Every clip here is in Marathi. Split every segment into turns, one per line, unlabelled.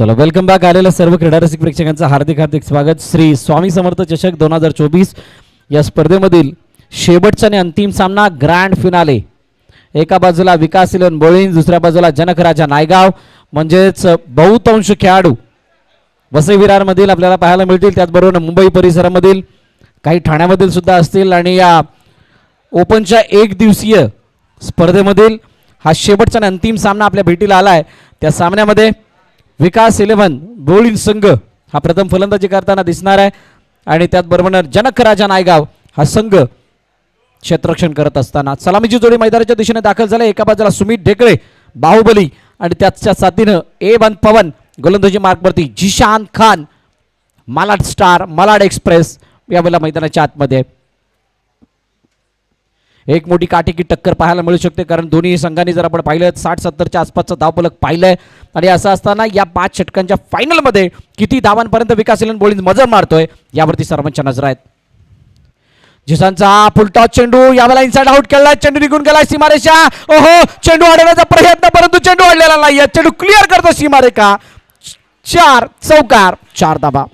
चला वेलकम बॅक आलेल्या सर्व क्रीडारसिक प्रेक्षकांचं हार्दिक हार्दिक स्वागत। श्री स्वामी समर्थ चषक 2024 या स्पर्धेमधील शेवटचा आणि अंतिम सामना ग्रँड फिनाले। एका बाजूला विकास इलेव्हन बोळींज, दुसऱ्या बाजूला जनक राजा नायगाव, म्हणजेच बहुतांश खेळाडू वसई विरारमधील आपल्याला पाहायला मिळतील। त्याचबरोबर मुंबई परिसरामधील काही ठाण्यामधील सुद्धा असतील। आणि या ओपनच्या एक दिवसीय स्पर्धेमधील हा शेवटचा आणि अंतिम सामना आपल्या भेटीला आलाय। त्या सामन्यामध्ये विकास इलेव्हन बोळींज संघ हा प्रथम फलंदाजी करताना दिसणार आहे आणि त्याचबरोबर जनक राजा नायगाव हा संघ क्षेत्ररक्षण करत असताना सलामीची जोडी मैदानाच्या दिशेने दाखल झाले। एका बाजूला सुमित ढेकळे बाहुबली आणि त्याच्या साथीनं A1 पवन, गोलंदाजी मार्कवरती जिशान खान, मालाड स्टार, मालाड एक्सप्रेस यावेळेला मैदानाच्या आतमध्ये एक मोठी काटेकी टक्कर पाहायला मिळू शकते। कारण दोन्ही संघांनी जर आपण पाहिलं 60-70च्या आसपासचं धावफलक पाहिलंय आणि असं असताना या 5 षटकांच्या फायनलमध्ये किती धावांपर्यंत विकास इलेव्हन बोळींज मजल मारतोय यावरती सर्वांच्या नजर आहेत। जिसांचा फुलटॉस चेंडू यावेळेला इनसाइड आउट केला, चेंडू निघून गेला सीमारेषा। ओहो, चेंडू अडवण्याचा प्रयत्न परंतु चेंडू अडलेला नाही, चेंडू क्लिअर करतो सीमारेखा। 4 चौकार 4 धावा।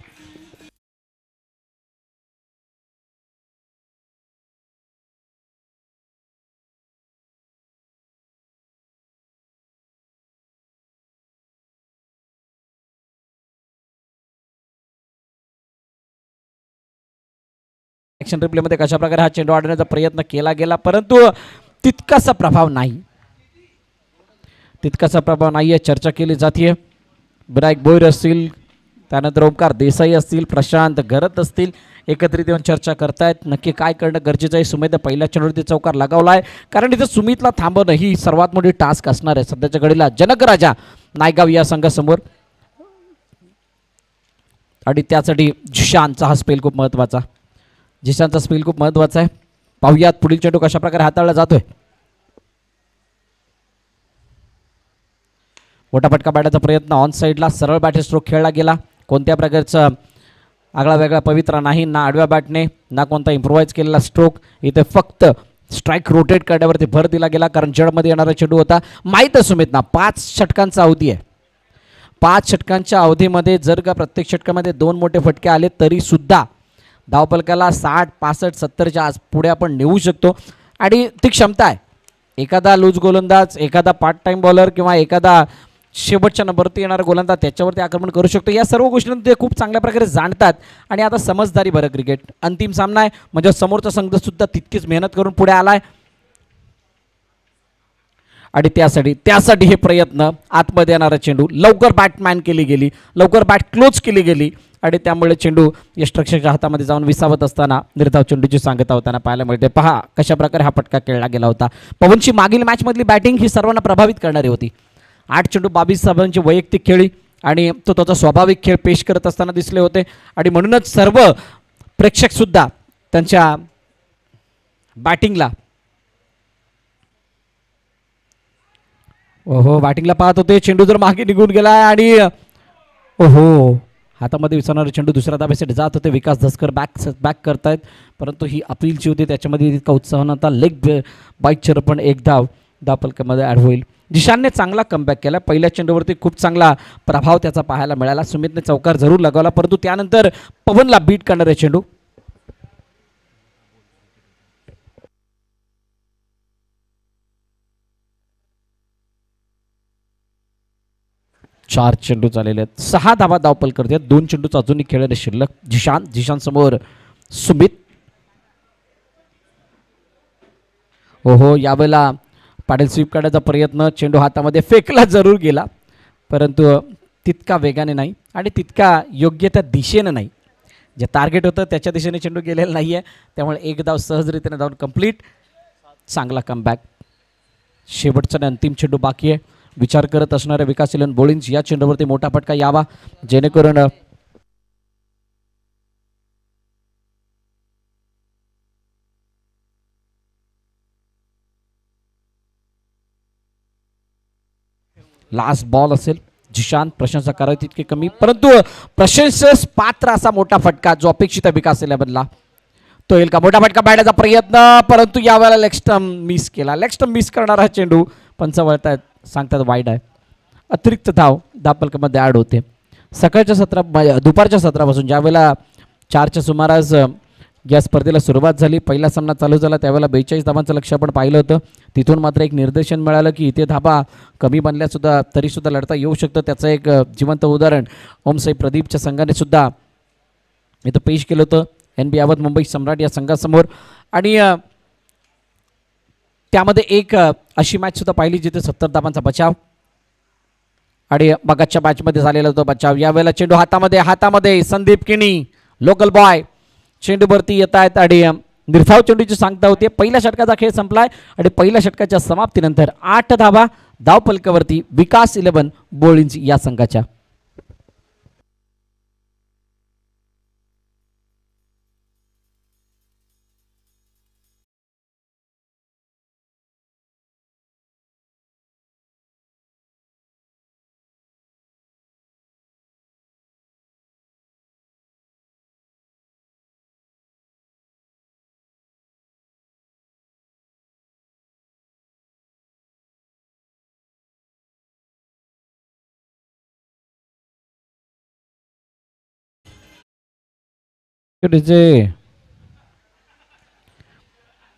ॲक्शन रिप्लेमध्ये कशा प्रकारे हा चेंडू अडवण्याचा प्रयत्न केला गेला परंतु तितकासा प्रभाव नाहीये। चर्चा केली जाते, विनायक बोईर असतील, त्यानंतर ओमकार देसाई असतील, प्रशांत गरत असतील, एकत्रित येऊन चर्चा करतायत नक्की काय करणं गरजेचं आहे। सुमितने पहिल्या चेंडूवरती चौकार लगावलाय कारण इथे सुमितला थांबवणं ही सर्वात मोठी टास्क असणार आहे सध्याच्या घडीला जनक राजा नायगाव या संघासमोर। आणि त्यासाठी जिशानचा हा स्पेल खूप महत्त्वाचा आहे। पाहुयात पुढील चेंडू कशा प्रकारे हाताळला जातोय। मोठा फटका पाडण्याचा प्रयत्न ऑन साइडला, सरळ बॅट स्ट्रोक खेळला गेला। कोणत्या प्रकारचा आगळा वेगळा पवित्रा नाही, ना आडव्या बॅटने ना कोणता इम्प्रोवाइज केलेला स्ट्रोक। इथे फक्त स्ट्राईक रोटेट करण्यावरती भर दिला गेला कारण जडमध्ये येणारा चेंडू होता। माहीत आहे सुमितना 5 षटकांचा अवधी आहे। 5 षटकांच्या अवधीमध्ये जर का प्रत्येक षटकामध्ये 2 मोठे फटके आले तरी सुद्धा धावफलकाला 60, 65, 70च्या आज पुढे आपण नेऊ शकतो आणि ती क्षमता आहे। एखादा लूज गोलंदाज, एखादा पार्ट टाइम बॉलर किंवा एखादा शेवटच्या नंबरवरती येणारा गोलंदाज त्याच्यावरती आक्रमण करू शकतो। या सर्व गोष्टींना ते खूप चांगल्या प्रकारे जाणतात आणि आता समजदारी बरं क्रिकेट अंतिम सामना आहे म्हणजे समोरचा संघ सुद्धा तितकीच मेहनत करून पुढे आलाय आणि त्यासाठी हे प्रयत्न आतमध्ये येणारा चेंडू लवकर बॅटमॅन केली गेली, लवकर बॅट क्लोज केली गेली आणि त्यामुळे चेंडू यष्टरक्षकाच्या हातामध्ये जाऊन विसावत असताना निर्धाव चेंडूची सांगता होताना पाहायला मिळते। पहा कशा प्रकारे हा फटका खेळला गेला होता। पवनची मागील मॅचमधली बॅटिंग ही सर्वांना प्रभावित करणारी होती। 8 चेंडू 22 धावांची वैयक्तिक खेळी आणि तो त्याचा स्वाभाविक खेळ पेश करत असताना दिसले होते आणि म्हणूनच सर्व प्रेक्षक सुद्धा त्यांच्या बॅटिंगला बॅटिंगला पाहत होते। चेंडू जर मागे निघून गेला आणि हातामध्ये विसरणारे चेंडू दुसऱ्या धाब्यासाठी जात होते। विकास धसकर बॅक करतायत परंतु ही अपीलची होती, त्याच्यामध्ये इतका उत्साह नव्हता। लेग बाईकचर पण एक धावफलकामध्ये ॲड होईल। जिशानने चांगला कमबॅक केला। पहिल्या चेंडूवरती खूप चांगला प्रभाव त्याचा पाहायला मिळाला। सुमितने चौकार जरूर लगावला परंतु त्यानंतर पवनला बीट करणारे चेंडू। चार चेंडू झालेले आहेत, 6 धावा धावपल करते। 2 चेंडूचा अजूनही खेळणे शिल्लक। जिशान समोर सुमित। यावेळेला पाटील स्वीप काढण्याचा प्रयत्न, चेंडू हातामध्ये फेकला जरूर गेला परंतु तितका वेगाने नाही आणि तितका योग्य त्या दिशेने नाही। जे टार्गेट होतं त्याच्या दिशेने चेंडू गेलेला नाही आहे त्यामुळे एक धाव सहजरित्याने धावून कंप्लीट। चांगला कमबॅक। शेवटचा आणि अंतिम चेंडू बाकी आहे। विचार करत असणाऱ्या विकास इलेव्हन बोळींज या चेंडूवरती मोठा फटका यावा जेणेकरून लास्ट बॉल असेल। जिशान प्रशंसा करावी तितके कमी परंतु प्रशंसेस पात्र असा मोठा फटका जो अपेक्षित आहे विकास इलेव्हनला तो येईल का। मोठा फटका पाडण्याचा प्रयत्न परंतु यावेळेला लेग स्टंप मिस केला। लेग स्टंप मिस करणारा चेंडू पंच वळतायत सांगतात वाईड आहे। अतिरिक्त धाव धावफलकामध्ये ॲड होते। सकाळच्या दुपारच्या सत्रापासून ज्यावेळेला 4च्या सुमारास या स्पर्धेला सुरुवात झाली, पहिला सामना चालू झाला त्यावेळेला 42 धाबांचं लक्ष्य आपण पाहिलं होतं. तिथून मात्र एक निर्देशन मिळालं की इथे धाबा कमी बनल्यासुद्धा तरीसुद्धा लढता येऊ शकतं. त्याचं एक जिवंत उदाहरण ओमसाई प्रदीपच्या संघाने सुद्धा इथं पेश केलं होतं NB आवत मुंबई सम्राट या संघासमोर. आणि त्यामध्ये एक अशी मॅचसुद्धा पाहिली जिथे 70 धाबांचा बचाव आणि मगाच्या मॅचमध्ये झालेला होता बचाव. यावेळेला चेंडू हातामध्ये संदीप किणी लोकल बॉय चेंडूवरती येत आहेत आणि निर्धाव चेंडूची सांगता होते. पहिल्या षटकाचा खेळ संपलाय आणि पहिल्या षटकाच्या समाप्तीनंतर 8 धाबा धावफलकावरती विकास 11 बोळिंज या संघाच्या.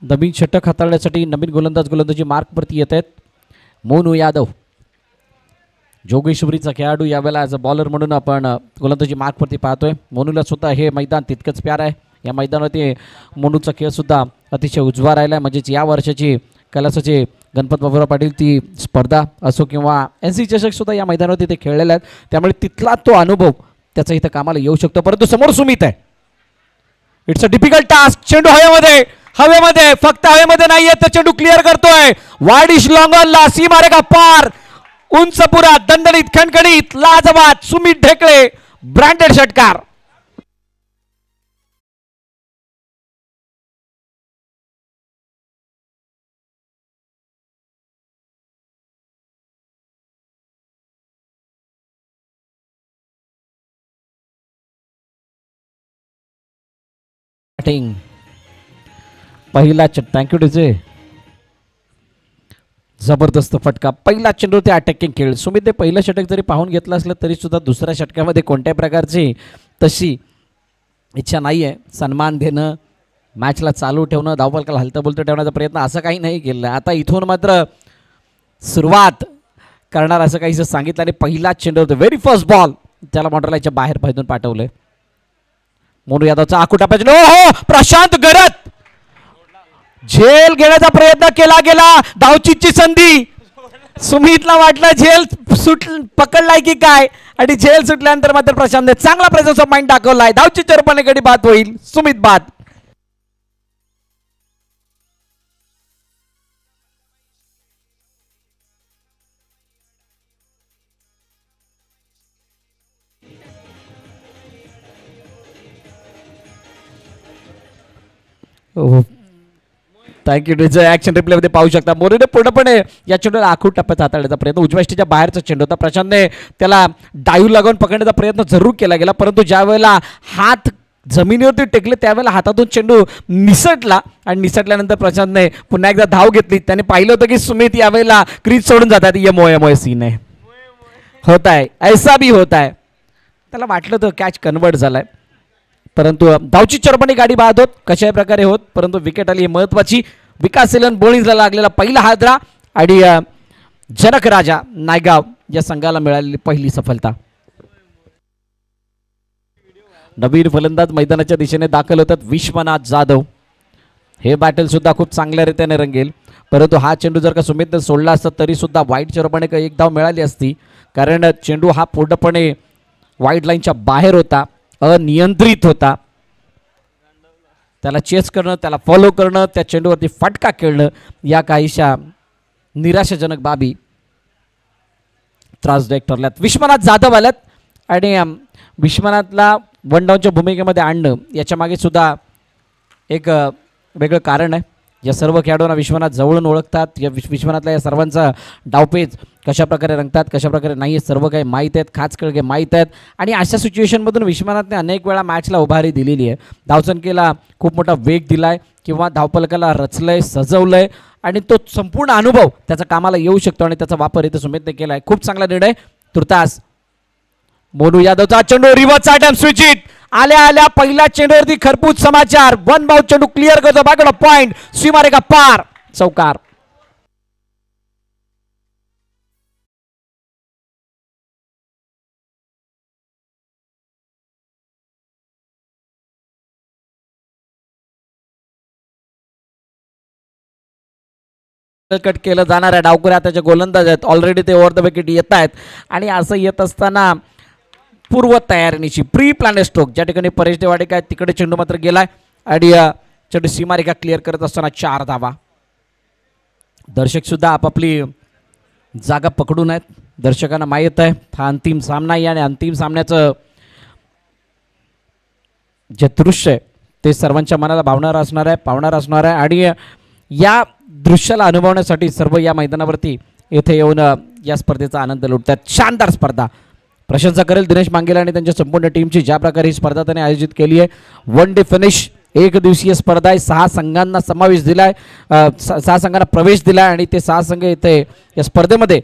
नवीन षटक हाताळण्यासाठी नवीन गोलंदाजी मार्कवरती येत आहेत. मोनू यादव जोगेश्वरीचा खेळाडू यावेळेला ॲज अ बॉलर म्हणून आपण गोलंदाजी मार्कवरती पाहतोय. मोनूला सुद्धा हे मैदान तितकंच प्यार आहे. या मैदानावरती मोनूचा खेळ सुद्धा अतिशय उजवा राहिला आहे. म्हणजेच या वर्षाची कैलासाचे गणपत बाबूराव पाटील ती स्पर्धा असो किंवा NC चषक सुद्धा या मैदानावरती ते खेळलेले आहेत. त्यामुळे तिथला तो अनुभव त्याचा इथं कामाला येऊ शकतो. परंतु समोर सुमित आहे. It's a difficult task. चेंडू हवेमध्ये फक्त हवेमध्ये नाहीये तर चेंडू क्लिअर करतोय. वाडिश लॉंगॉनला सीमारेखा पार उंच पुरा दणदणीत खणखणीत लाजवाब सुमित ढेकळे ब्रँडेड षटकार. पहिला थँक्यू डीजे जबरदस्त फटका. पहिला चेंडू ते अटॅकिंग खेळ. सुमितने पहिलं षटक जरी पाहून घेतलं असलं तरी सुद्धा दुसऱ्या षटकामध्ये कोणत्याही प्रकारची तशी इच्छा नाही आहे. सन्मान देणं, मॅचला चालू ठेवणं, धावफलकाला हलतं बोलतं ठेवण्याचा प्रयत्न असं काही नाही केलं. आता इथून मात्र सुरुवात करणार असं काहीसं सांगितलं आणि पहिला चेंडू व्हेरी फर्स्ट बॉल त्याला मॉन्ट्रेलच्या बाहेर पायथून पाठवलंय. मोनू यादवचा आखूटा पाहिजे. हो प्रशांत गरत झेल घेण्याचा प्रयत्न केला गेला. धावचीची संधी. सुमितला वाटलं झेल पकडलाय की काय आणि झेल सुटल्यानंतर मात्र प्रशांतने चांगला प्रेझेन्स ऑफ माइंड दाखवलाय. धावची चरपणे गडी बाद होईल. सुमित बाद. Thank you DJ. ऍक्शन रिप्ले मध्ये पाहू शकता मोरेने पूर्णपणे या चेंडूला आखूड टप्प्यात हाताळण्याचा प्रयत्न. उजव्या स्टेजच्या बाहेरचा चेंडू होता. प्रशांतने त्याला डाईव्ह लागून पकडण्याचा प्रयत्न जरूर केला गेला परंतु ज्या वेळेला हात जमिनीवरती टेकले त्यावेळेला हातातून चेंडू निसटला आणि निसटल्यानंतर प्रशांतने पुन्हा एकदा धाव घेतली. त्याने पाहिलं होतं की सुमित यावेळेला क्रीज सोडून जातात. यमोय सीन आहे होता है ऐसा भी होता है. त्याला वाटलं होतं कॅच कन्वर्ट झालाय परंतु धावची चरपणी गाडी बाद होत कशाही प्रकारे होत परंतु विकेट आली महत्वाची. विकास 11 बोलिंगला लागलेला पहिला हादरा आणि जनक राजा नायगाव या संघाला मिळालेली पहिली सफलता. नवीन फलंदाज मैदानाच्या दिशेने दाखल होतात. विश्वनाथ जाधव. हे बॅटल सुद्धा खूप चांगल्या रीतीने रंगेल परंतु हा चेंडू जर का सुमितने सोडला असता तरी सुद्धा वाईट चरपणे एक धाव मिळाली असती कारण चेंडू हा पूर्णपणे वाईट लाईनच्या बाहेर होता. अनियंत्रित होता. त्याला चेस करणं त्याला फॉलो करणं त्या चेंडूवरती फटका खेळणं या काहीशा निराशाजनक बाबी त्रासदायक ठरल्यात. विश्वनाथ जाधव आल्यात आणि विश्वनाथला वन डाऊनच्या भूमिकेमध्ये आणणं याच्या मागे सुद्धा एक वेगळं कारण आहे. या सर्व खेळाडूंना विश्वनाथ जवळून ओळखतात. या विश्वनाथला या सर्वांचा डावपेच कशाप्रकारे रंगतात कशाप्रकारे नाही हे सर्व काही माहीत आहेत. खास कळगे माहीत आहेत आणि अशा सिच्युएशनमधून विश्वनाथने अनेक वेळा मॅचला उभारी दिलेली आहे. धावसंख्येला खूप मोठा वेग दिलाय किंवा धावफलकाला रचलंय सजवलंय आणि तो संपूर्ण अनुभव त्याचा कामाला येऊ शकतो आणि त्याचा वापर इथे सुमितने केला आहे. खूप चांगला निर्णय. तुर्तास मोनू यादवचा चेंडू रिव्हर्स अटॅम्प्ट स्विच इट आल्या आल्या पहिल्या चेंडूवरती खरपूस समाचार वन बाउंड चेंडू क्लिअर करतो बागड पॉइंट सीमारेखा पार चौकार कट केलं जाणार आहे डावकुऱ्या त्याचे गोलंदाज आहेत ऑलरेडी ते ओव्हर द विकेट येत आहेत आणि असं येत असताना पूर्व तयारीनिशी प्री प्लॅन स्ट्रोक ज्या ठिकाणी परेश देवाडे काय तिकडे चेंडू मात्र गेलाय आणि चेंडू सीमारेखा क्लिअर करत असताना 4 धावा दर्शक सुद्धा आपापली जागा पकडून आहेत दर्शकांना माहीत आहे हा अंतिम सामना आहे आणि अंतिम सामन्याचं जे दृश्य आहे ते सर्वांच्या मनाला पावणार असणार आहे आणि या दृश्याला अनुभवण्यासाठी सर्व या मैदानावरती येथे येऊन या स्पर्धेचा आनंद लुटतात शानदार स्पर्धा प्रशंसा करेल दिनेश मांगेला आणि त्यांच्या संपूर्ण टीमची ज्या प्रकारे ही स्पर्धा त्याने आयोजित केली आहे वन डे फिनिश एक दिवसीय स्पर्धा आहे 6 संघांना समावेश दिलाय 6 संघांना प्रवेश दिलाय आणि ते 6 संघ इथे या स्पर्धेमध्ये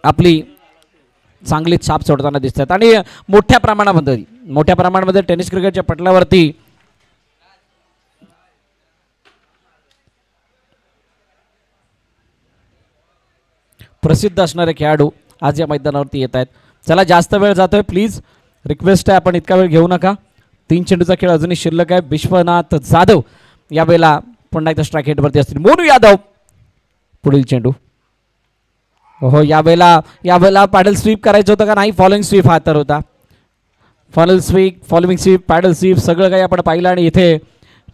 आपली चांगली छाप सोडताना दिसतात आणि मोठ्या प्रमाणामध्ये टेनिस क्रिकेटच्या पटलावरती प्रसिद्ध असणारे खेळाडू आज या मैदानावरती येत आहेत चला जास्त वेळ जातोय प्लीज रिक्वेस्ट आहे आपण इतका वेळ घेऊ नका 3 चेंडूचा खेळ अजूनही शिल्लक आहे विश्वनाथ जाधव यावेळेला पुन्हा एकदा स्ट्राईक हेडवरती असतील मोनू यादव पुढील चेंडू हो यावेळेला पॅडल स्वीप करायचं होतं का नाही फॉलोइंग स्वीप हा तर होता फॉलोइंग स्वीप पॅडल स्वीप सगळं काही आपण पाहिलं आणि इथे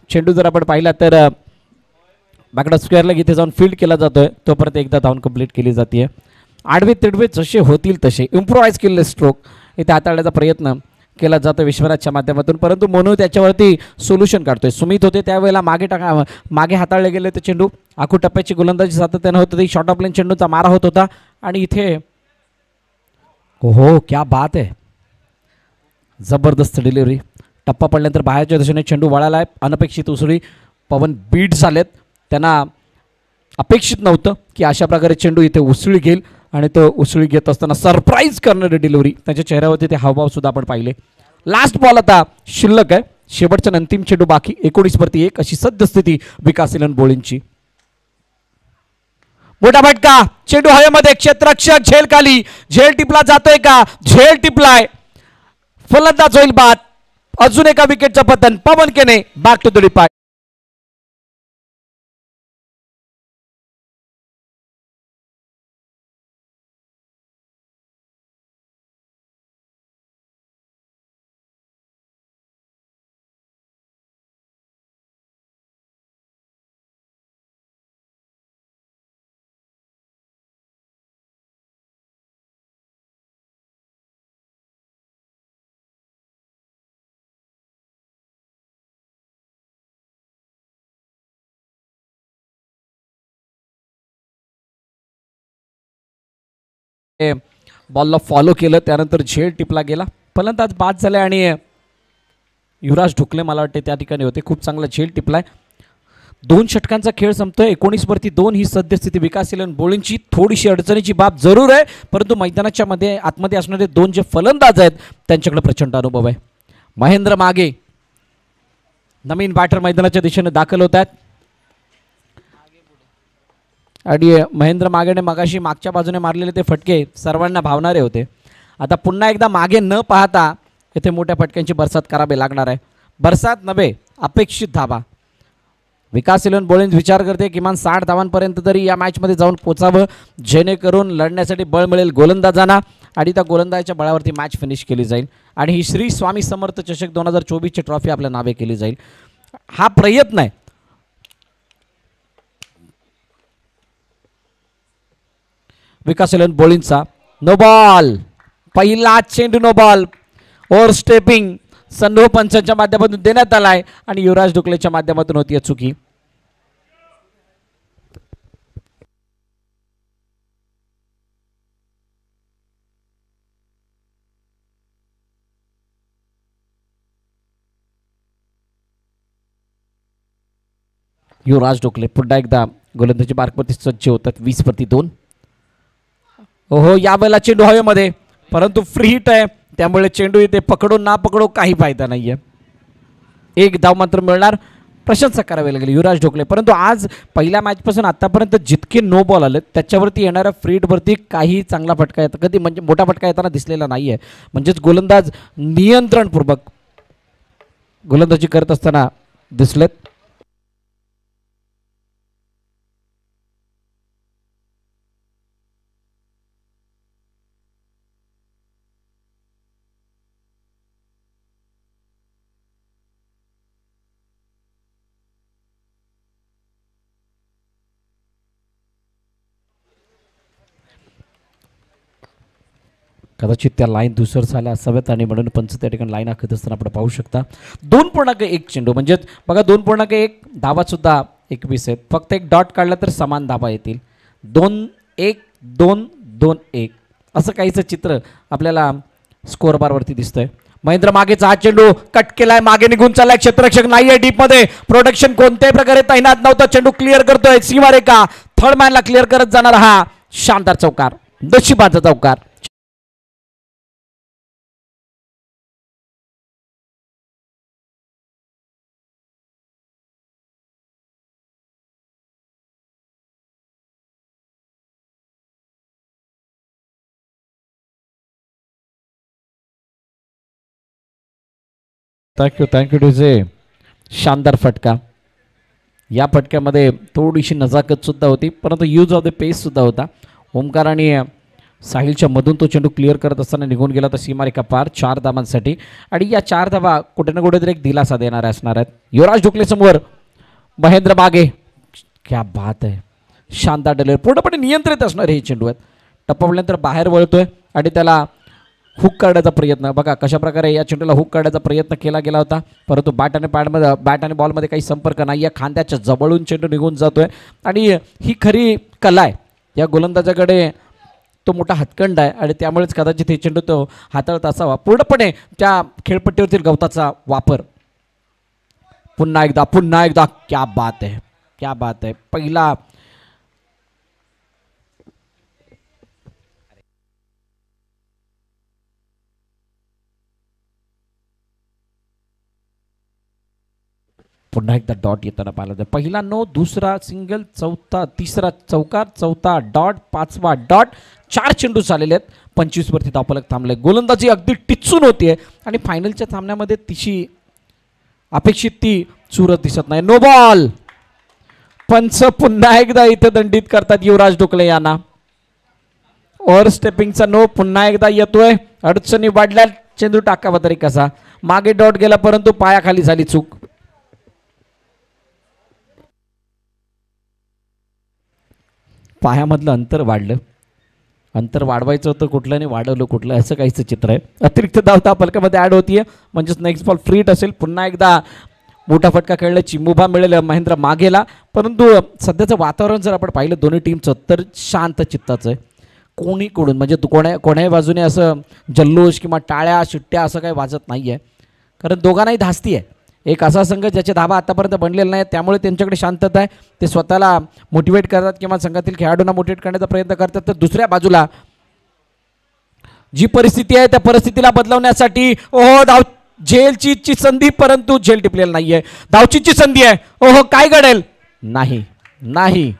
चेंडू जर आपण पाहिला तर बाकडा स्क्वेअरला इथे जाऊन फील्ड केला जातोय तो परत एकदा धावून कंप्लीट केली जाते आडवे तिडवे जसे होतील तसे इम्प्रोवाइज केलेले स्ट्रोक इथे हाताळण्याचा प्रयत्न केला जातो विश्वनाथच्या माध्यमातून परंतु मोनू त्याच्यावरती सोल्युशन काढतोय सुमित होते त्यावेळेला मागे हाताळले गेले ते चेंडू आखू टप्प्याची गोलंदाजी सातत्यानं होत होती शॉर्ट ऑफ लाईन चेंडूचा मारा होत होता आणि इथे हो क्या बात आहे जबरदस्त डिलिव्हरी टप्पा पडल्यानंतर बाहेरच्या दिशेने चेंडू वळाला आहे अनपेक्षित उसळी पवन बीट झालेत त्यांना अपेक्षित नव्हतं की अशा प्रकारे चेंडू इथे उसळी घेईल आणि तो उसळी घेत असताना सरप्राईज करणारी डिलिव्हरी त्याच्या चेहऱ्यावरती ते हावभाव सुद्धा आपण पाहिले लास्ट बॉल आता शिल्लक आहे शेवटच्या अंतिम चेंडू बाकी 19-1 अशी सद्यस्थिती विकास इलन बोळींची मोठा फटका चेंडू हवेमध्ये क्षेत्ररक्षक झेल खाली झेल टिपला जातोय का झेल टिपलाय फलंदाज होईल बाद अजून एका विकेटचं पतन पवन केने बॅक टू द डिपार्ट बॉलला फॉलो केलं त्यानंतर झेल टिपला गेला फलंदाज बाद झाले आणि युवराज ढुकले मला वाटते त्या ठिकाणी होते खूप चांगला झेल टिपलाय 2 षटकांचा खेळ संपतोय 19-2 ही सद्यस्थिती विकास इलन बोळींची थोडीशी अडचणीची बाब जरूर आहे परंतु मैदानाच्या आतमध्ये असणारे 2 जे फलंदाज आहेत त्यांच्याकडे प्रचंड अनुभव आहे महेंद्र मागे नवीन बॅटर मैदानाच्या दिशेने दाखल होत आहेत आणि महेंद्र मागेने मगाशी मागच्या बाजूने मारलेले ते फटके सर्वांना भावणारे होते आता पुन्हा एकदा मागे न पाहता येथे मोठ्या फटक्यांची बरसात करावी लागणार आहे बरसात नव्हे अपेक्षित धावा विकास इलन बोळींज विचार करते किमान 60 धावांपर्यंत तरी या मॅचमध्ये जाऊन पोचावं जेणेकरून लढण्यासाठी बळ मिळेल गोलंदाजांना आणि त्या गोलंदाजाच्या बळावरती मॅच फिनिश केली जाईल आणि ही श्री स्वामी समर्थ चषक 2024 ची ट्रॉफी आपल्या नावे केली जाईल हा प्रयत्न आहे विकास इलन बोळींचा नो बॉल पहिला चेंडू नो बॉल ओव्हर स्टेपिंग संदो पंचांच्या माध्यमातून देण्यात आलाय आणि युवराज ढुकलेच्या माध्यमातून होती चुकी युवराज ढुकले पुन्हा एकदा गोलंदाजी मार्कवरती सज्ज होतात 20-2 ओहो यावेळेला चेंडू हवेमध्ये परंतु फ्री हिट आहे, त्यामुळे चेंडू इथे पकडो ना पकडो काही फायदा नाहीये. एक धाव मात्र मिळणार, प्रशंसा करावी लागेल युवराज ढोकले. परंतु आज पहिल्या मॅचपासून आतापर्यंत जितके नो बॉल आले त्याच्यावरती येणाऱ्या फ्री हिटवरती काही चांगला फटका येतो, कधी म्हणजे मोठा फटका येताना दिसलेला नाहीये. म्हणजेच गोलंदाज नियंत्रणपूर्वक गोलंदाजी करत असताना दिसलेत. कदाचित त्या लाईन धुसर झाल्या असाव्यात आणि म्हणून पंच त्या ठिकाणी लाईन आखत असताना आपण पाहू शकता 2.1 चेंडू म्हणजे बघा 2.1 धावा सुद्धा 21 आहेत. फक्त एक डॉट काढला तर समान धावा येतील. 2-1 2-2-1 असं काहीचं चित्र आपल्याला स्कोअर बारवरती दिसतंय. महेंद्र मागेचा हा चेंडू कट केलाय, मागे निघून चाललाय, क्षेत्ररक्षक नाहीये डीप मध्ये, प्रोटेक्शन कोणत्याही प्रकारे तैनात नव्हतं. चेंडू क्लिअर करतोय सीमारेखा, थर्ड मॅनला क्लिअर करत जाणार हा शानदार चौकार, नशिबाचा चौकार. Thank you DJ. शानदार फटका. या फटक्यामध्ये थोडीशी नजाकत सुद्धा होती, परंतु यूज ऑफ द पेस सुद्धा होता. ओमकार आणि साहिलच्या मधून तो चेंडू क्लिअर करत असताना निघून गेला तर सीमारेखा पार 4 धावांसाठी. आणि या 4 धावा कुठे ना कुठेतरी एक दिलासा देणाऱ्या असणार आहेत. युवराज ढोकले समोर महेंद्र मागे, क्या बात आहे, शानदार डलेर, पूर्णपणे नियंत्रित असणार हे चेंडू आहेत. टप्पावल्यानंतर बाहेर वळतोय आणि त्याला हुक काढण्याचा प्रयत्न बघा कशा प्रकारे या चेंडूला हुक काढण्याचा प्रयत्न केला गेला होता, परंतु बॅट आणि बॉलमध्ये काही संपर्क नाही आहे. खांद्याच्या जवळून चेंडू निघून जातोय आणि ही खरी कला आहे. या गोलंदाजाकडे तो मोठा हातखंड आहे आणि त्यामुळेच कदाचित हे चेंडू तो हाताळत असावा. पूर्णपणे त्या खेळपट्टीवरील गवताचा वापर. पुन्हा एकदा क्या बात आहे, क्या बात आहे. पहिला पुन्हा एकदा डॉट येताना पाहिला तर पहिला नो, दुसरा सिंगल, चौथा, तिसरा चौकार, चौथा डॉट, पाचवा डॉट. 4 चेंडू झालेले आहेत. 25 वरती धावफलक थांबले. गोलंदाजी अगदी टिचून होतीये आणि फायनलच्या सामन्यामध्ये तिची अपेक्षित ती चुरत दिसत नाही. No ball. पंच पुन्हा एकदा इथे दंडित करतात युवराज ढोकले यांना. ओव्हर स्टेपिंगचा नो पुन्हा एकदा येतोय. अडचणी वाढल्या, चेंडू टाकावा तरी कसा. मागे डॉट गेला परंतु पायाखाली झाली चूक. पायामधलं अंतर वाढलं. अंतर वाढवायचं होतं कुठलं आणि वाढवलं कुठलं असं काहीच चित्र आहे. अतिरिक्त धाव फलकामध्ये ॲड होतीये म्हणजेच नेक्स्ट बॉल फ्रीट असेल. पुन्हा एकदा मोठा फटका खेळला, चिमुभा मिळेल महेंद्र मागेला. परंतु सध्याचं वातावरण जर आपण पाहिलं दोन्ही टीमचं तर शांत चित्ताचं आहे. कोणीकडून म्हणजे कोण्याही बाजूने असं जल्लोष किंवा टाळ्या शिट्ट्या असं काही वाजत नाही आहे, कारण दोघांनाही धास्ती आहे. एक असा संघ ज्याचे धाबा आतापर्यंत बनलेला नाही त्यामुळे त्यांच्याकडे शांतता आहे. ते स्वतःला मोटिवेट करतात किंवा संघातील खेळाडूंना मोटिवेट करण्याचा प्रयत्न करतात. तर दुसऱ्या बाजूला जी परिस्थिती आहे त्या परिस्थितीला बदलवण्यासाठी ओहो धाव झेलची संधी, परंतु झेल टिपलेला नाहीये. धावचीची संधी आहे. ओहो काय घडेल, नाही नाही.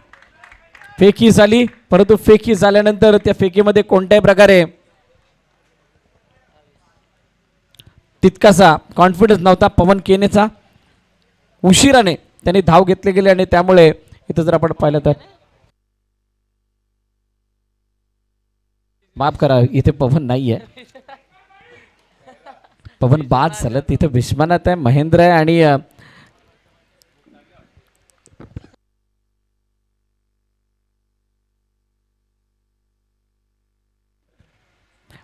फेकी झाली, परंतु फेकी झाल्यानंतर त्या फेकीमध्ये कोणत्याही प्रकारे तितकासा कॉन्फिडन्स नव्हता पवन केनेचा. उशिराने त्यांनी धाव घेतले गेले आणि त्यामुळे इथं जर आपण पाहिलं तर माफ करा इथे पवन नाहीये. पवन बाद झालं. तिथे विश्वनाथ आहे, महेंद्र आहे आणि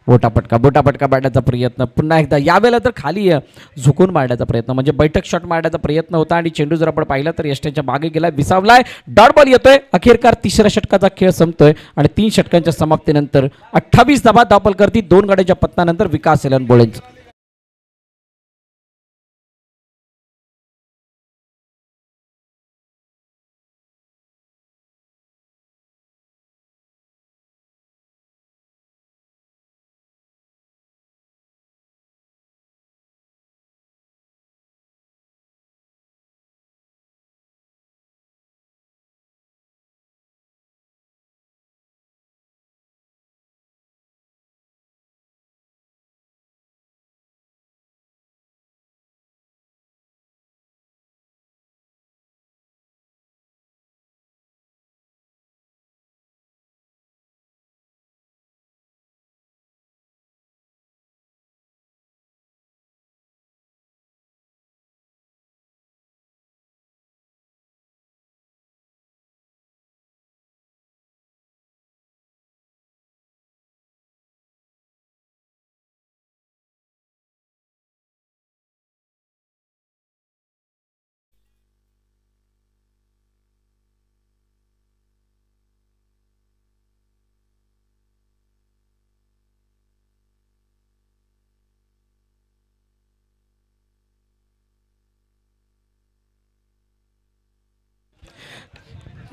बोटापटका मारण्याचा प्रयत्न पुन्हा एकदा, यावेळेला तर खाली झुकून मारण्याचा प्रयत्न म्हणजे बैठक शॉट मारण्याचा प्रयत्न होता आणि चेंडू जर आपण पाहिला तर यष्टीच्या मागे गेला, विसावलाय. डॉट बॉल येतोय. अखेरकार तिसऱ्या षटकाचा खेळ संपतोय आणि 3 षटकांच्या समाप्तीनंतर 28 धावा धावफल करती 2 गड्यांच्या पत्नानंतर विकास एलनबोळेंचं.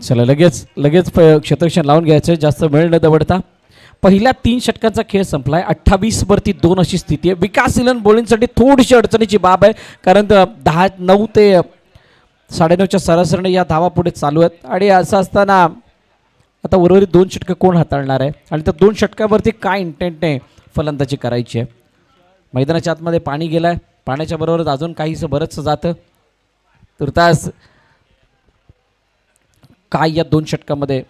चला लगेच लगेच क्षेत्ररक्षण लावून घ्यायचं, जास्त वेळ न दवडता. पहिल्या 3 षटकांचा खेळ संपलाय. 28 वरती 2 अशी स्थिती आहे. विकास इलन बॉलिंगसाठी थोडीशी अडचणीची बाब आहे, कारण 9 ते 9:30च्या सरासरीने या धावा पुढे चालू आहेत. आणि असं असताना आता उर्वरित 2 षटकं कोण हाताळणार आहे आणि त्या 2 षटकावरती काय इंटेंटने फलंदाजी करायची आहे. मैदानाच्या आतमध्ये पाणी गेलं आहे, पाण्याच्या बरोबरच अजून काहीसं बरंचसं जातं. तुर्तास काय या 2 षटकामध्ये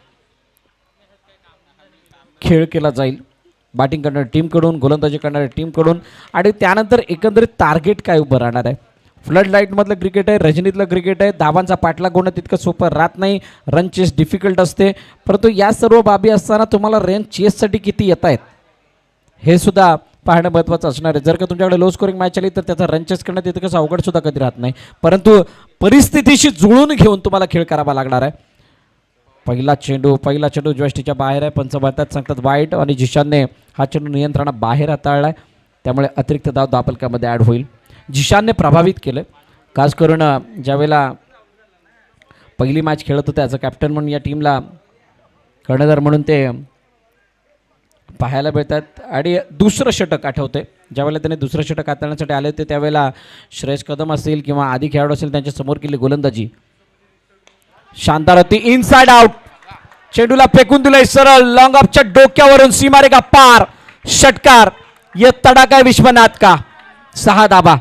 खेळ केला जाईल बॅटिंग करणाऱ्या टीमकडून, गोलंदाजी करणाऱ्या टीमकडून, आणि त्यानंतर एकंदरीत टार्गेट काय उभं राहणार आहे. फ्लड लाईटमधलं क्रिकेट आहे, रजनीतलं क्रिकेट आहे. धावांचा पाठलाग होणं तितकं सोपं राहत नाही, रन चेस डिफिकल्ट असते. परंतु या सर्व बाबी असताना तुम्हाला रन चेससाठी किती येत आहेत हे सुद्धा पाहणं महत्त्वाचं असणार आहे. जर का तुमच्याकडे लो स्कोरिंग मॅच आली तर त्याचा रन चेस करणं तितकंच अवघड सुद्धा कधी राहत नाही, परंतु परिस्थितीशी जुळून घेऊन तुम्हाला खेळ करावा लागणार आहे. पहिला चेंडू ज्वेष्टीच्या बाहेर आहे. पंच भारतात सांगतात वाईट, आणि जिशानने हा चेंडू नियंत्रणाबाहेर हाताळला आहे, त्यामुळे अतिरिक्त धाव धापलकामध्ये ॲड होईल. जिशानने प्रभावित केलं, खास करून ज्यावेळेला पहिली मॅच खेळत होते ॲज अ कॅप्टन म्हणून या टीमला कर्णधार म्हणून ते पाहायला मिळतात. आणि दुसरं षटक आठवते, ज्यावेळेला त्याने दुसरं षटक हाताळण्यासाठी आले होते त्यावेळेला श्रेयस कदम असतील किंवा आधी खेळाडू असेल त्यांच्या समोर केली गोलंदाजी शानदार होती. इनसाइड आउट, चेंडूला फेकून दिलंय सरळ लॉंग ऑफच्या डोक्यावरून, सीमारेखा पार, षटकार. ये तडाखा विश्वनाथ का, 6 धाबा.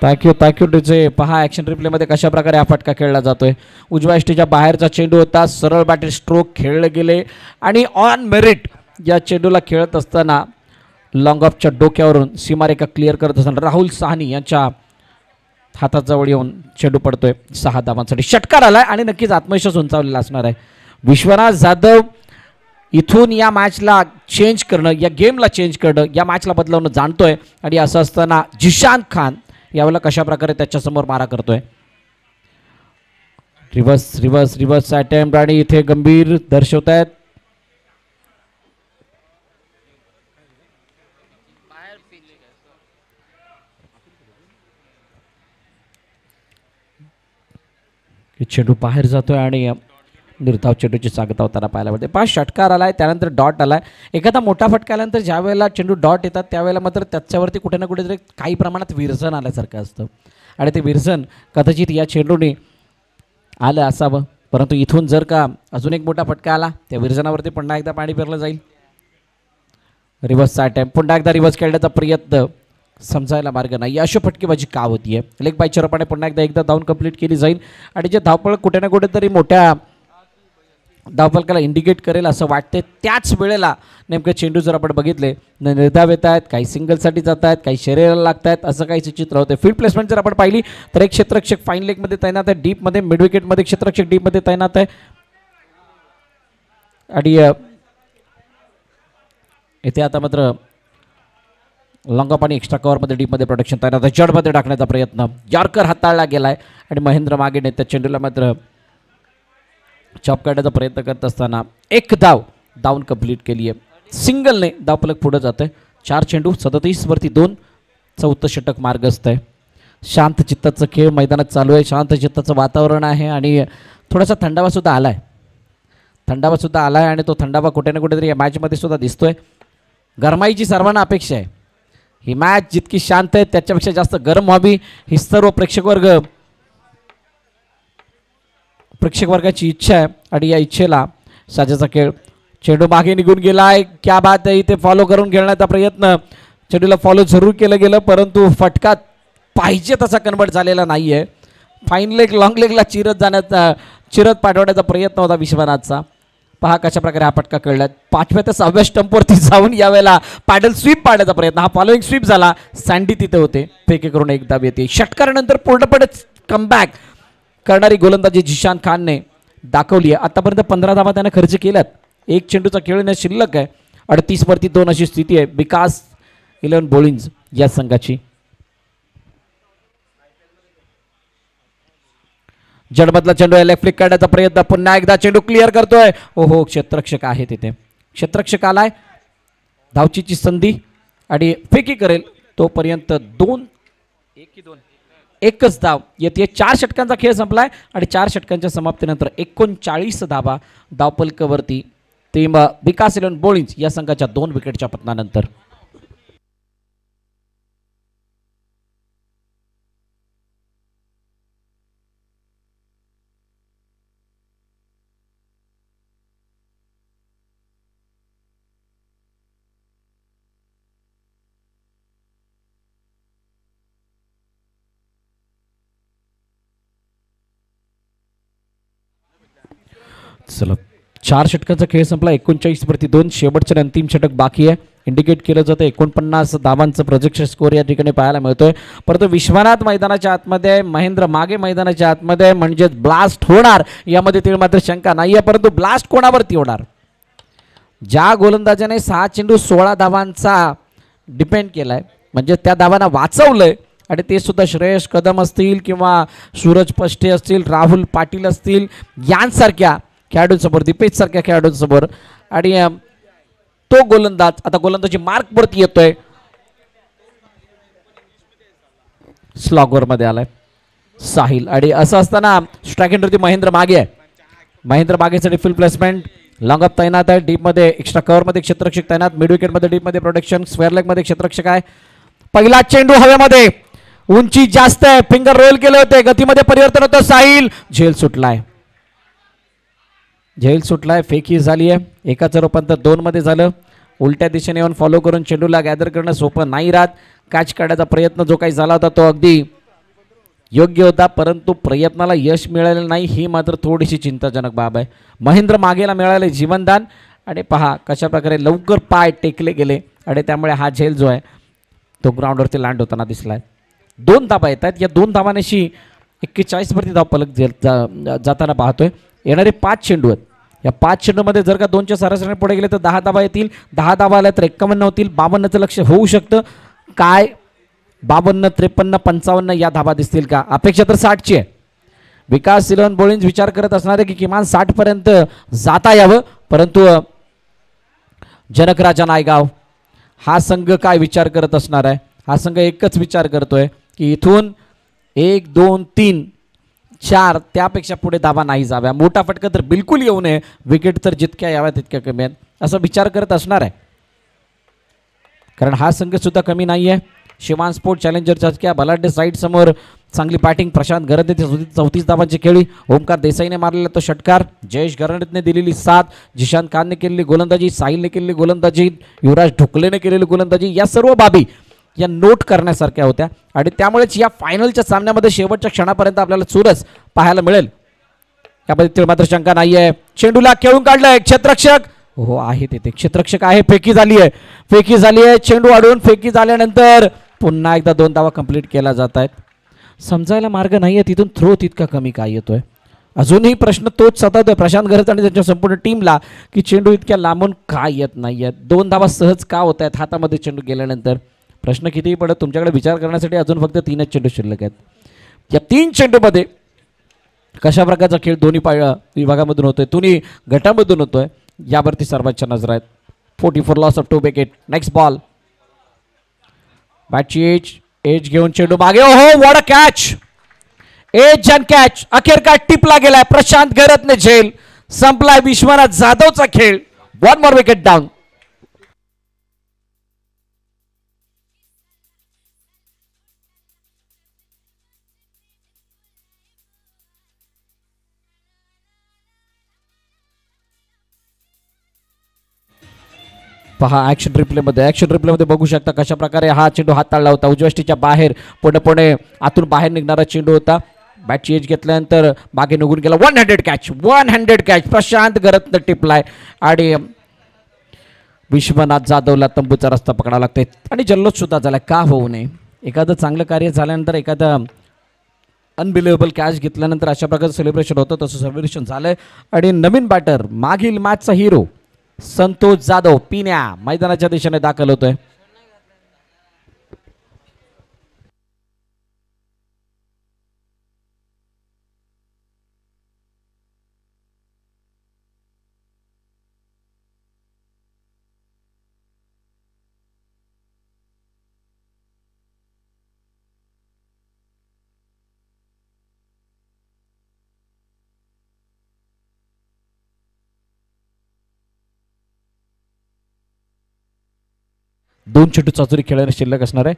Thank you DJ. पहा ॲक्शन रिप्लेमध्ये कशा प्रकारे हा फटका खेळला जातोय. उजव्या इष्टीच्या बाहेरचा चेंडू होता, सरळ बॅटर स्ट्रोक खेळले गेले, आणि ऑन मेरिट या चेंडूला खेळत असताना लॉंग ऑफच्या डोक्यावरून सीमारेखा क्लिअर करत असताना राहुल साहनी यांच्या हाताजवळ येऊन चेंडू पडतोय 6 धावांसाठी. षटकार आलाय आणि नक्कीच आत्मविश्वास उंचावलेला असणार आहे. विश्वनाथ जाधव इथून या मॅचला चेंज करणं, या गेमला चेंज करणं, या मॅचला बदलवणं जाणतोय. आणि असं असताना जिशान खान यावेळेला कशा प्रकारे त्याच्यासमोर मारा करतोय. रिव्हर्स अटेम्प्ट, आणि इथे गंभीर दर्शवत आहेत. चेंडू बाहेर जातोय आणि निर्धाव चेंडूची सांगता होताना पाहायला मिळते. 5 षटकार आलाय, त्यानंतर डॉट आलाय. एखादा मोठा फटका आल्यानंतर ज्या वेळेला चेंडू डॉट येतात त्यावेळेला मात्र त्याच्यावरती कुठे ना कुठेतरी काही प्रमाणात विरजन आल्यासारखं असतं, आणि ते विरजन कदाचित या चेंडूने आलं असावं. परंतु इथून जर का अजून एक मोठा फटका आला त्या विरजनावरती पुन्हा एकदा पाणी फिरलं जाईल. रिव्हर्सचा अटॅम्प्ट, पुन्हा एकदा रिव्हर्स खेळण्याचा प्रयत्न, समजायला मार्ग नाही. अशी फटकेबाजी का होतीये. लेग बायच्या रूपाने पुन्हा एकदा धावून कंप्लीट केली जाईल, आणि जे धावपळ कुठे ना कुठेतरी मोठ्या धावफलकाला इंडिकेट करेल असं वाटते. त्याच वेळेला नेमकं चेंडू जर आपण बघितले निर्धाव येत आहेत, काही सिंगलसाठी जात आहेत, काही शरीराला लागत आहेत, असं काही चित्र होते. फील्ड प्लेसमेंट जर आपण पाहिली तर एक क्षेत्ररक्षक फाईन लेगमध्ये तैनात आहे, डीपमध्ये मिड विकेटमध्ये क्षेत्ररक्षक डीपमध्ये तैनात आहे, आणि इथे आता मात्र लॉंग ऑफ आणि एक्स्ट्रा कव्हरमध्ये डीपमध्ये प्रोटेक्शन तैनात आहे. जडमध्ये टाकण्याचा प्रयत्न यॉर्कर हाताळला गेलाय, आणि महेंद्र मागेने त्या चेंडूला मात्र चॉप काढण्याचा प्रयत्न करत असताना एक धाव धावून कंप्लीट केली आहे. सिंगलने धावफलक पुढे जात आहे. 4 चेंडू 37 वरती 2, 4थं षटक मार्गस्थ आहे. शांत चित्ताचं खेळ मैदानात चालू आहे, शांत चित्ताचं वातावरण आहे, आणि थोडासा थंडावा सुद्धा आलाय. आणि तो थंडावा कुठे ना कुठेतरी या मॅचमध्ये सुद्धा दिसतोय. गरमाईची सर्वांना अपेक्षा आहे. ही मॅच जितकी शांत आहे त्याच्यापेक्षा जास्त गरम व्हावी ही सर्व प्रेक्षक वर्गाची इच्छा आहे, आणि या इच्छेला साजेचा खेळ. चेंडू मागे निघून गेलाय, क्या बात आहे. इथे फॉलो करून खेळण्याचा प्रयत्न, चेंडूला फॉलो जरूर केलं गेलं, परंतु फटका पाहिजे तसा कन्वर्ट झालेला नाही आहे. फाईन लेग लॉंग लेगला चिरत पाठवण्याचा प्रयत्न होता विश्वनाथचा. पहा कशा प्रकारे हा फटका खेळला. 5व्या ते 6व्या स्टंपवरती जाऊन यावेळेला पॅडल स्वीप पाडण्याचा प्रयत्न. हा फॉलोइंग स्वीप झाला, सँडी तिथे होते, फेके करून एक धाव येते. षटकारानंतर पूर्णपणे कमबॅक करणारी गोलंदाजी जिशान खानने दाखवली आहे. आतापर्यंत 15 धावा त्याने खर्च केल्यात. एक चेंडूचा खेळ शिल्लक आहे. 38 वरती 2 अशी स्थिती आहे विकास इलेव्हन बॉलिंग या संघाची. जडमधला चेंडू लेफ्ट फ्लिक काढण्याचा प्रयत्न, पुन्हा एकदा चेंडू क्लिअर करतोय. ओहो, क्षेत्ररक्षक आहे तिथे, क्षेत्ररक्षक आलाय. धावचीची संधी आणि फेकी करेल तोपर्यंत एकच धाव येते. 4 षटकांचा खेळ संपलाय आणि 4 षटकांच्या समाप्तीनंतर 39 धावा धावपलकावरती टीम विकास इलेव्हन बोळिंज या संघाच्या 2 विकेटच्या पतनानंतर. चला 4 षटकांचा खेळ संपला. 39-2 शेवटचे अंतिम षटक बाकी आहे. इंडिकेट केलं जातं 49 धावांचं प्रोजेक्शन स्कोर या ठिकाणी पाहायला मिळतोय. परंतु विश्वनाथ मैदानाच्या आतमध्ये, महेंद्र मागे मैदानाच्या आतमध्ये म्हणजे ब्लास्ट होणार यामध्ये तीळ मात्र शंका नाहीये. परंतु ब्लास्ट कोणावरती होणार? ज्या गोलंदाजाने 6 चेंडू 16 धावांचा डिपेंड केलाय म्हणजे त्या धावांना वाचवलंय आणि ते सुद्धा श्रेयस कदम असतील किंवा सूरज पष्टे असतील, राहुल पाटील असतील यांसारख्या खेळाडूंसमोर, दीपेश सारख्या खेळाडूंसमोर. आणि तो गोलंदाज आता गोलंदाजी मार्क वरती येतोय. स्लॉगर मध्ये आलाय साहिल आणि असं असताना स्ट्राईक एंडवरती महेंद्र मागे आहे. महेंद्र मागेसाठी फुल प्लेसमेंट, लॉंग अप तैनात आहे. डीप मध्ये एक्स्ट्रा कव्हर मध्ये क्षेत्ररक्षक तैनात, मिड विकेट मध्ये डीप मध्ये प्रोटेक्शन, स्क्वेअर लेग मध्ये क्षेत्ररक्षक आहे. पहिला चेंडू हवेमध्ये, उंची जास्त आहे, फिंगर रोल केले होते, गतीमध्ये परिवर्तन होतं. साहिल झेल सुटलाय, फेकी झाली आहे. एकाचं रूपांतर 2 मध्ये झालं. उलट्या दिशेने येऊन फॉलो करून चेंडूला गॅदर करणं सोपं नाही राहत. कॅच काढायचा प्रयत्न जो काही झाला होता तो अगदी योग्य होता, परंतु प्रयत्नाला यश मिळालेलं नाही ही मात्र थोडीशी चिंताजनक बाब आहे. महेंद्र मागेला मिळाले जीवनदान आणि पहा कशा प्रकारे लवकर पाय टेकले गेले आणि त्यामुळे हा झेल जो आहे तो ग्राउंडवरती लँड होताना दिसलाय. 2 धावा येत आहेत. या 2 धावांशी 41 वरती धाव पलक जाताना पाहतोय. येणारे 5 चेंडू आहेत. या 5 चेंडूमध्ये जर का 2च्या सरासरीने पुढे गेले तर 10 धावा येतील. 10 धावा आल्या तर 51 होतील. 52चं लक्ष होऊ शकतं काय? 52, 53, 55 या धावा दिसतील का? अपेक्षा तर 60ची आहे. विकास इलेव्हन बोळिंज विचार करत असणार आहे की किमान 60 पर्यंत जाता यावं, परंतु जनकराजा नायगाव हा संघ काय विचार करत असणार आहे? हा संघ एकच विचार करतोय की इथून 1, 2, 3, 4 त्यापेक्षा पुढे धावा नाही जाव्या. मोठा फटका तर बिलकुल येऊ नये, विकेट तर जितक्या याव्या तितक्या कमी आहेत असा विचार करत असणार आहे. कारण हा संघ सुद्धा कमी नाही आहे. शिवान स्पोर्ट चॅलेंजर चर्चा बलाढ्य साईड समोर चांगली बॅटिंग. प्रशांत गरदे 34 धावांची खेळी. ओमकार देसाईने मारलेला तो षटकार. जयेश गरणेतने दिलेली साथ. जिशांत खानने केलेली गोलंदाजी, साहिलने केलेली गोलंदाजी, युवराज ढुकलेने केलेली गोलंदाजी, या सर्व बाबी या नोट करण्यासारख्या होत्या आणि त्यामुळेच या फायनलच्या सामन्यामध्ये शेवटच्या क्षणापर्यंत आपल्याला चुरस पाहायला मिळेल यामध्ये मात्र शंका नाही आहे. चेंडूला खेळून काढलंय क्षेत्ररक्षक. हो आहे तिथे क्षेत्ररक्षक आहे. फेकी झाली आहे. चेंडू अडवून फेकी झाल्यानंतर पुन्हा एकदा 2 धावा कंप्लीट केला जात आहेत. समजायला मार्ग नाहीये तिथून थ्रो तितका कमी काय येतोय. अजूनही प्रश्न तोच सतत प्रशांत गरज आणि त्यांच्या संपूर्ण टीमला की चेंडू इतक्या लांबून का येत नाहीयेत. 2 धावा सहज का होत आहेत हातामध्ये चेंडू गेल्यानंतर? प्रश्न कितीही पडत तुमच्याकडे विचार करण्यासाठी अजून फक्त 3च चेंडू शिल्लक आहेत. या 3 चेंडूमध्ये कशा प्रकारचा खेळ दोन्ही विभागामधून होतोय, दोन्ही गटामधून होतोय यावरती सर्वांच्या नजर आहेत. 44 loss of 2 wicket. Next ball. बॅटची एज घेऊन चेंडू मागे. ओहो what a catch. Edge and catch. अखेर काय टिपला गेलाय. प्रशांत गैरतने झेल संपलाय. विश्वनाथ जाधवचा खेळ. 1 मोर विकेट डाऊन. पहा ऍक्शन रिप्लेमध्ये बघू शकता कशा प्रकारे हा चेंडू हाताळला होता. उजव्या स्टिच्या बाहेर पूर्णपणे आतून बाहेर निघणारा चेंडू होता. बॅटची एज घेतल्यानंतर मागे निघून गेला. 100 कॅच. प्रशांत गरतनं टिपलाय आणि विश्वनाथ जाधवला तंबूचा रस्ता पकडावा लागतोय आणि जल्लोष सुद्धा झाला. का होऊ नये? एखादं चांगलं कार्य झाल्यानंतर, एखादं अनबिलिव्हेबल कॅच घेतल्यानंतर अशा प्रकारचं सेलिब्रेशन होतं. तसं सेलिब्रेशन झालंय आणि नवीन बॅटर मागील मॅचचा हिरो संतोष जाधव पिण्या मैदानाच्या दिशेने दाखल होतोय. 2 चेंडू चाचुरी खेळण्यास शिल्लक असणार आहे.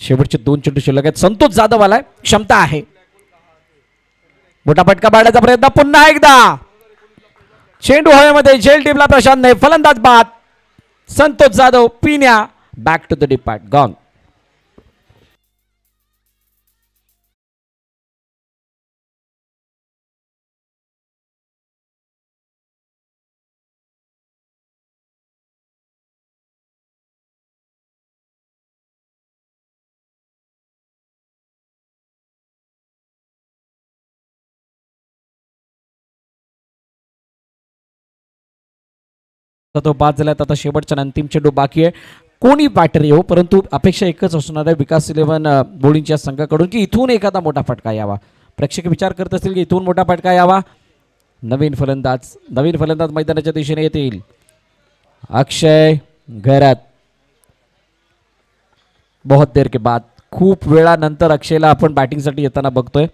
शेवटचे 2 चेंडू शिल्लक आहेत. संतोष जाधव आलाय, क्षमता आहे, मोठा फटका मारण्याचा प्रयत्न पुन्हा एकदा. चेंडू हवेमध्ये, झेल टीमला प्रशांत नाही, फलंदाज बाद. Santosh Jadhav Pinya back to the depart gone. तो बाद झाला. आता शेवटचा अंतिम चेंडू बाकी आहे. कोणी बॅटर येऊ, परंतु अपेक्षा एकच असणार आहे विकास 11 बोलिंगच्या संघाकडून की इथून एखादा मोठा फटका यावा. प्रेक्षक विचार करत असतील की इथून मोठा फटका यावा. नवीन फलंदाज मैदानाच्या दिशेने येतील. अक्षय घरात बहुत देर के बाद, खूप वेळानंतर अक्षयला आपण बॅटिंगसाठी येताना बघतोय.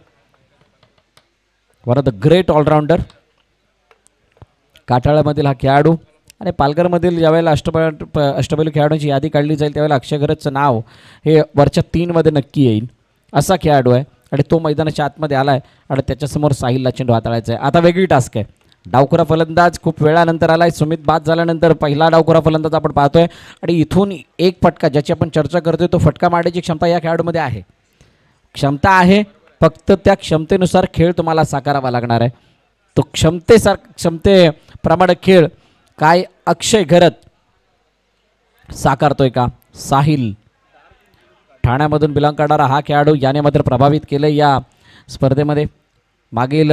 One of the great allrounder. काठाळ्यामधील हा खेळाडू आणि पालघरमधील ज्यावेळेला अष्टपैलू खेळाडूंची यादी काढली जाईल त्यावेळेला अक्षय घरतचं नाव हे वरच्या 3 मध्ये नक्की येईल असा खेळाडू आहे. आणि तो मैदानाच्या आतमध्ये आलाय आणि त्याच्यासमोर साहिलला चेंडू हाताळायचा आहे. आता वेगळी टास्क आहे. डावखुरा फलंदाज खूप वेळानंतर आलाय. सुमित बाद झाल्यानंतर पहिला डावखुरा फलंदाज आपण पाहतोय आणि इथून एक फटका ज्याची आपण चर्चा करतोय तो फटका मारण्याची क्षमता या खेळाडूमध्ये आहे. क्षमता आहे, फक्त त्या क्षमतेनुसार खेळ तुम्हाला साकारावा लागणार आहे. तो क्षमतेप्रमाणे खेळ काय अक्षय घरत साकारतोय का? साहिल ठाण्यामधून बिलॉंग करणारा हा खेळाडू याने मात्र प्रभावित केलं या स्पर्धेमध्ये. मागील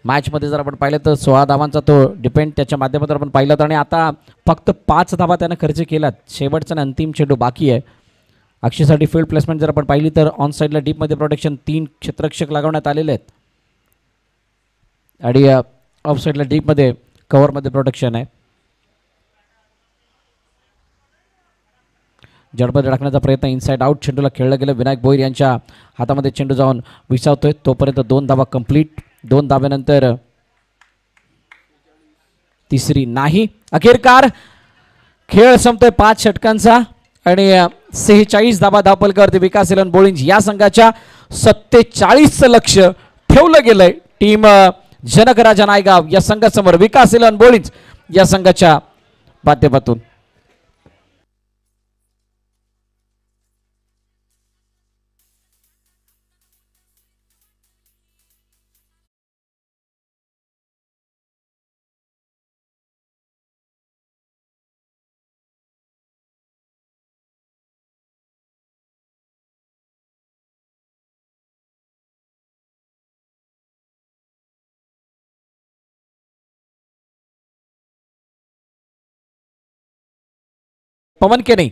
मॅचमध्ये जर आपण पाहिलं तर 16 धावांचा तो डिपेंड त्याच्या माध्यमातून आपण पाहिलं तर, आणि आता फक्त 5 धावा त्यानं खर्च केलात. शेवटचा अंतिम चेंडू बाकी आहे. अक्षयसाठी फील्ड प्लेसमेंट जर आपण पाहिली तर ऑन साईडला डीपमध्ये प्रोटेक्शन 3 क्षेत्ररक्षक लागवण्यात आलेले आहेत आणि ऑफ साईडला डीपमध्ये कव्हरमध्ये प्रोटेक्शन आहे. जडमध्ये टाकण्याचा प्रयत्न इनसाइड आउट चेंडूला खेळलं गेलं. विनायक भोईर यांच्या हातामध्ये चेंडू जाऊन विसावतोय. तोपर्यंत 2 धावा कंप्लीट. 2 धाव्यानंतर तिसरी नाही. अखेरकार खेळ संपतोय 5 षटकांचा आणि 46 धावा धावफलकावरती विकास 11 बोलिंग या संघाच्या 47चं लक्ष ठेवलं गेलंय टीम जनकराजा नायगाव या संघासमोर. विकास 11 बोलिंग या संघाच्या माध्यमातून पवन केने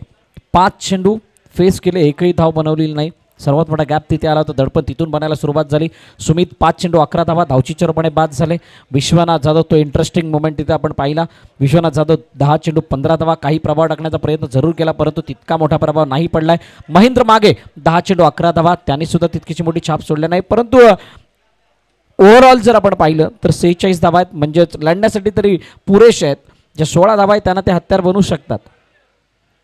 5 चेंडू फेस केले, एकही धाव बनवलेली नाही. सर्वात मोठा गॅप तिथे आला होता. दडपण तिथून बनायला सुरुवात झाली. सुमित 5 चेंडू 11 धावा धावचीचरपणे बाद झाले. विश्वनाथ जाधव तो इंटरेस्टिंग मोमेंट तिथे आपण पाहिला. विश्वनाथ जाधव 10 चेंडू 15 धावा. काही प्रभाव टाकण्याचा प्रयत्न जरूर केला परंतु तितका मोठा प्रभाव नाही पडलाय. महेंद्र मागे 10 चेंडू 11 धावा. त्यांनी सुद्धा तितकीची मोठी छाप सोडली नाही. परंतु ओव्हरऑल जर आपण पाहिलं तर 46 धावा आहेत, म्हणजेच लढण्यासाठी तरी पुरेसे आहेत. ज्या 16 धावा आहेत त्यांना ते हत्यार बनवू शकतात.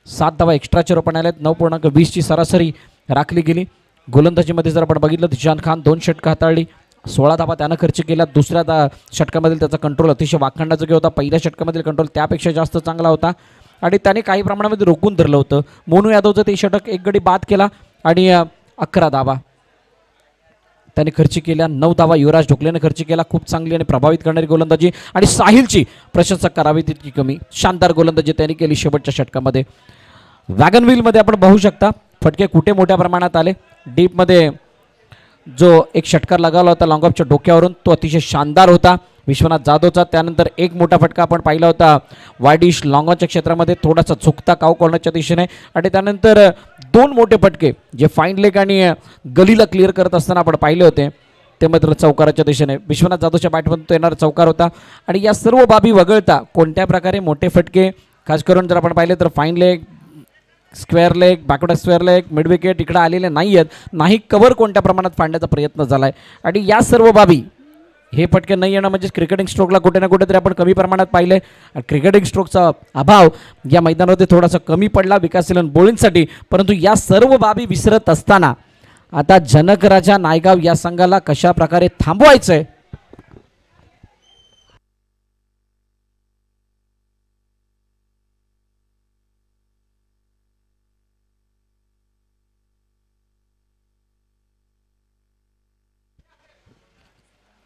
7 धावा एक्स्ट्राचे रोपण आले आहेत. 9.20 ची सरासरी राखली गेली. गोलंदाजीमध्ये जर आपण बघितलं तर जिशान खान 2 षटकं हाताळली. 16 धावा त्यानं खर्च केला. दुसऱ्या षटकामधील त्याचा कंट्रोल अतिशय वाखाणण्याचं होता. पहिल्या षटकामधील कंट्रोल त्यापेक्षा जास्त चांगला होता आणि त्याने काही प्रमाणामध्ये रोखून धरलं होतं. मोनू यादवचं ते षटक एक गडी बाद केला आणि 11 धावा त्याने खर्च केल्या. 9 धावा युवराज ढोकलेने खर्च केला. खूप चांगली आणि प्रभावित करणारी गोलंदाजी आणि साहिलची प्रशंसा करावी तितकी कमी. शानदार गोलंदाजी त्यांनी केली शेवटच्या षटकामध्ये. वॅगन व्हीलमध्ये आपण पाहू शकता फटके कुठे मोठ्या प्रमाणात आले. डीपमध्ये जो एक षटकार लगावला होता लॉंग ऑफच्या डोक्यावरून तो अतिशय शानदार होता विश्वनाथ जाधवचा. त्यानंतर एक मोठा फटका आपण पाहिला होता वायडिश लॉंग ऑनच्या क्षेत्रामध्ये थोडासा झुकता काव कॉर्नरच्या दिशेने आणि त्यानंतर 2 मोठे फटके जे फाईन लेग आणि गलीला क्लिअर करत असताना आपण पाहिले होते ते मात्र चौकाराच्या दिशेने विश्वनाथ जाधवच्या बॅटमधून तो येणारा चौकार होता. आणि या सर्व बाबी वगळता कोणत्या प्रकारे मोठे फटके खास करून जर आपण पाहिले तर fine leg, square leg, backward square leg, mid wicket इकडे आलेले नाही आहेत. नाही कव्हर कोणत्या प्रमाणात फाडण्याचा प्रयत्न झाला आहे आणि या सर्व बाबी हे फटके नाही येणं म्हणजे क्रिकेटिंग स्ट्रोकला कुठे ना कुठेतरी आपण कमी प्रमाणात पाहिले. क्रिकेटिंग स्ट्रोकचा अभाव या मैदानामध्ये थोडासा कमी पडला विकासशील बॉलिंगसाठी. परंतु या सर्व बाबी विसरत असताना आता जनक राजा नायगाव या संघाला कशा प्रकारे थांबवायचंय.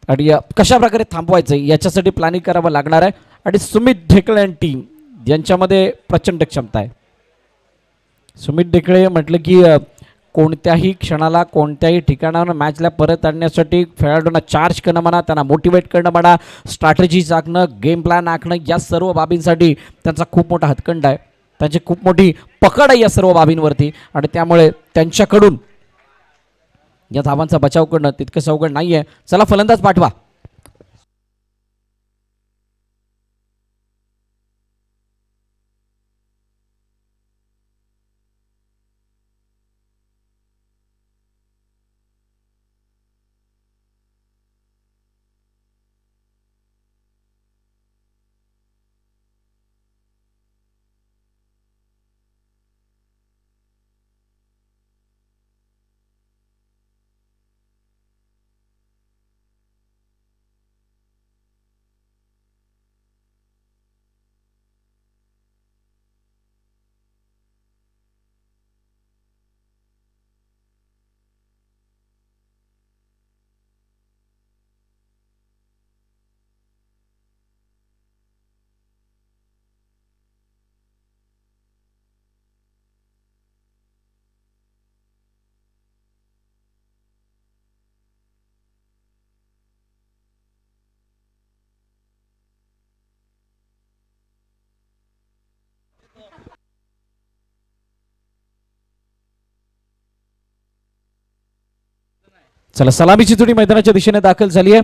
आणि कशा प्रकारे थांबवायचं याच्यासाठी प्लॅनिंग करावं लागणार आहे. आणि सुमित ढेकळे आणि टीम यांच्यामध्ये प्रचंड क्षमता आहे. सुमित ढेकळे म्हटलं की कोणत्याही क्षणाला कोणत्याही ठिकाणावर मॅचला परत आणण्यासाठी खेळाडूंना चार्ज करणं म्हणा, त्यांना मोटिवेट करणं म्हणा, स्ट्रॅटेजी आखणं, गेम प्लॅन आखणं, या सर्व बाबींसाठी त्यांचा खूप मोठा हातखंड आहे. त्यांची खूप मोठी पकड आहे या सर्व बाबींवरती. आणि त्यामुळे त्यांच्याकडून या धावांचा बचाव करणं तितकं अवघड नाही आहे. चला फलंदाज पाठवा. चला सलामीची जोडी मैदानाच्या दिशेने दाखल झाली आहे.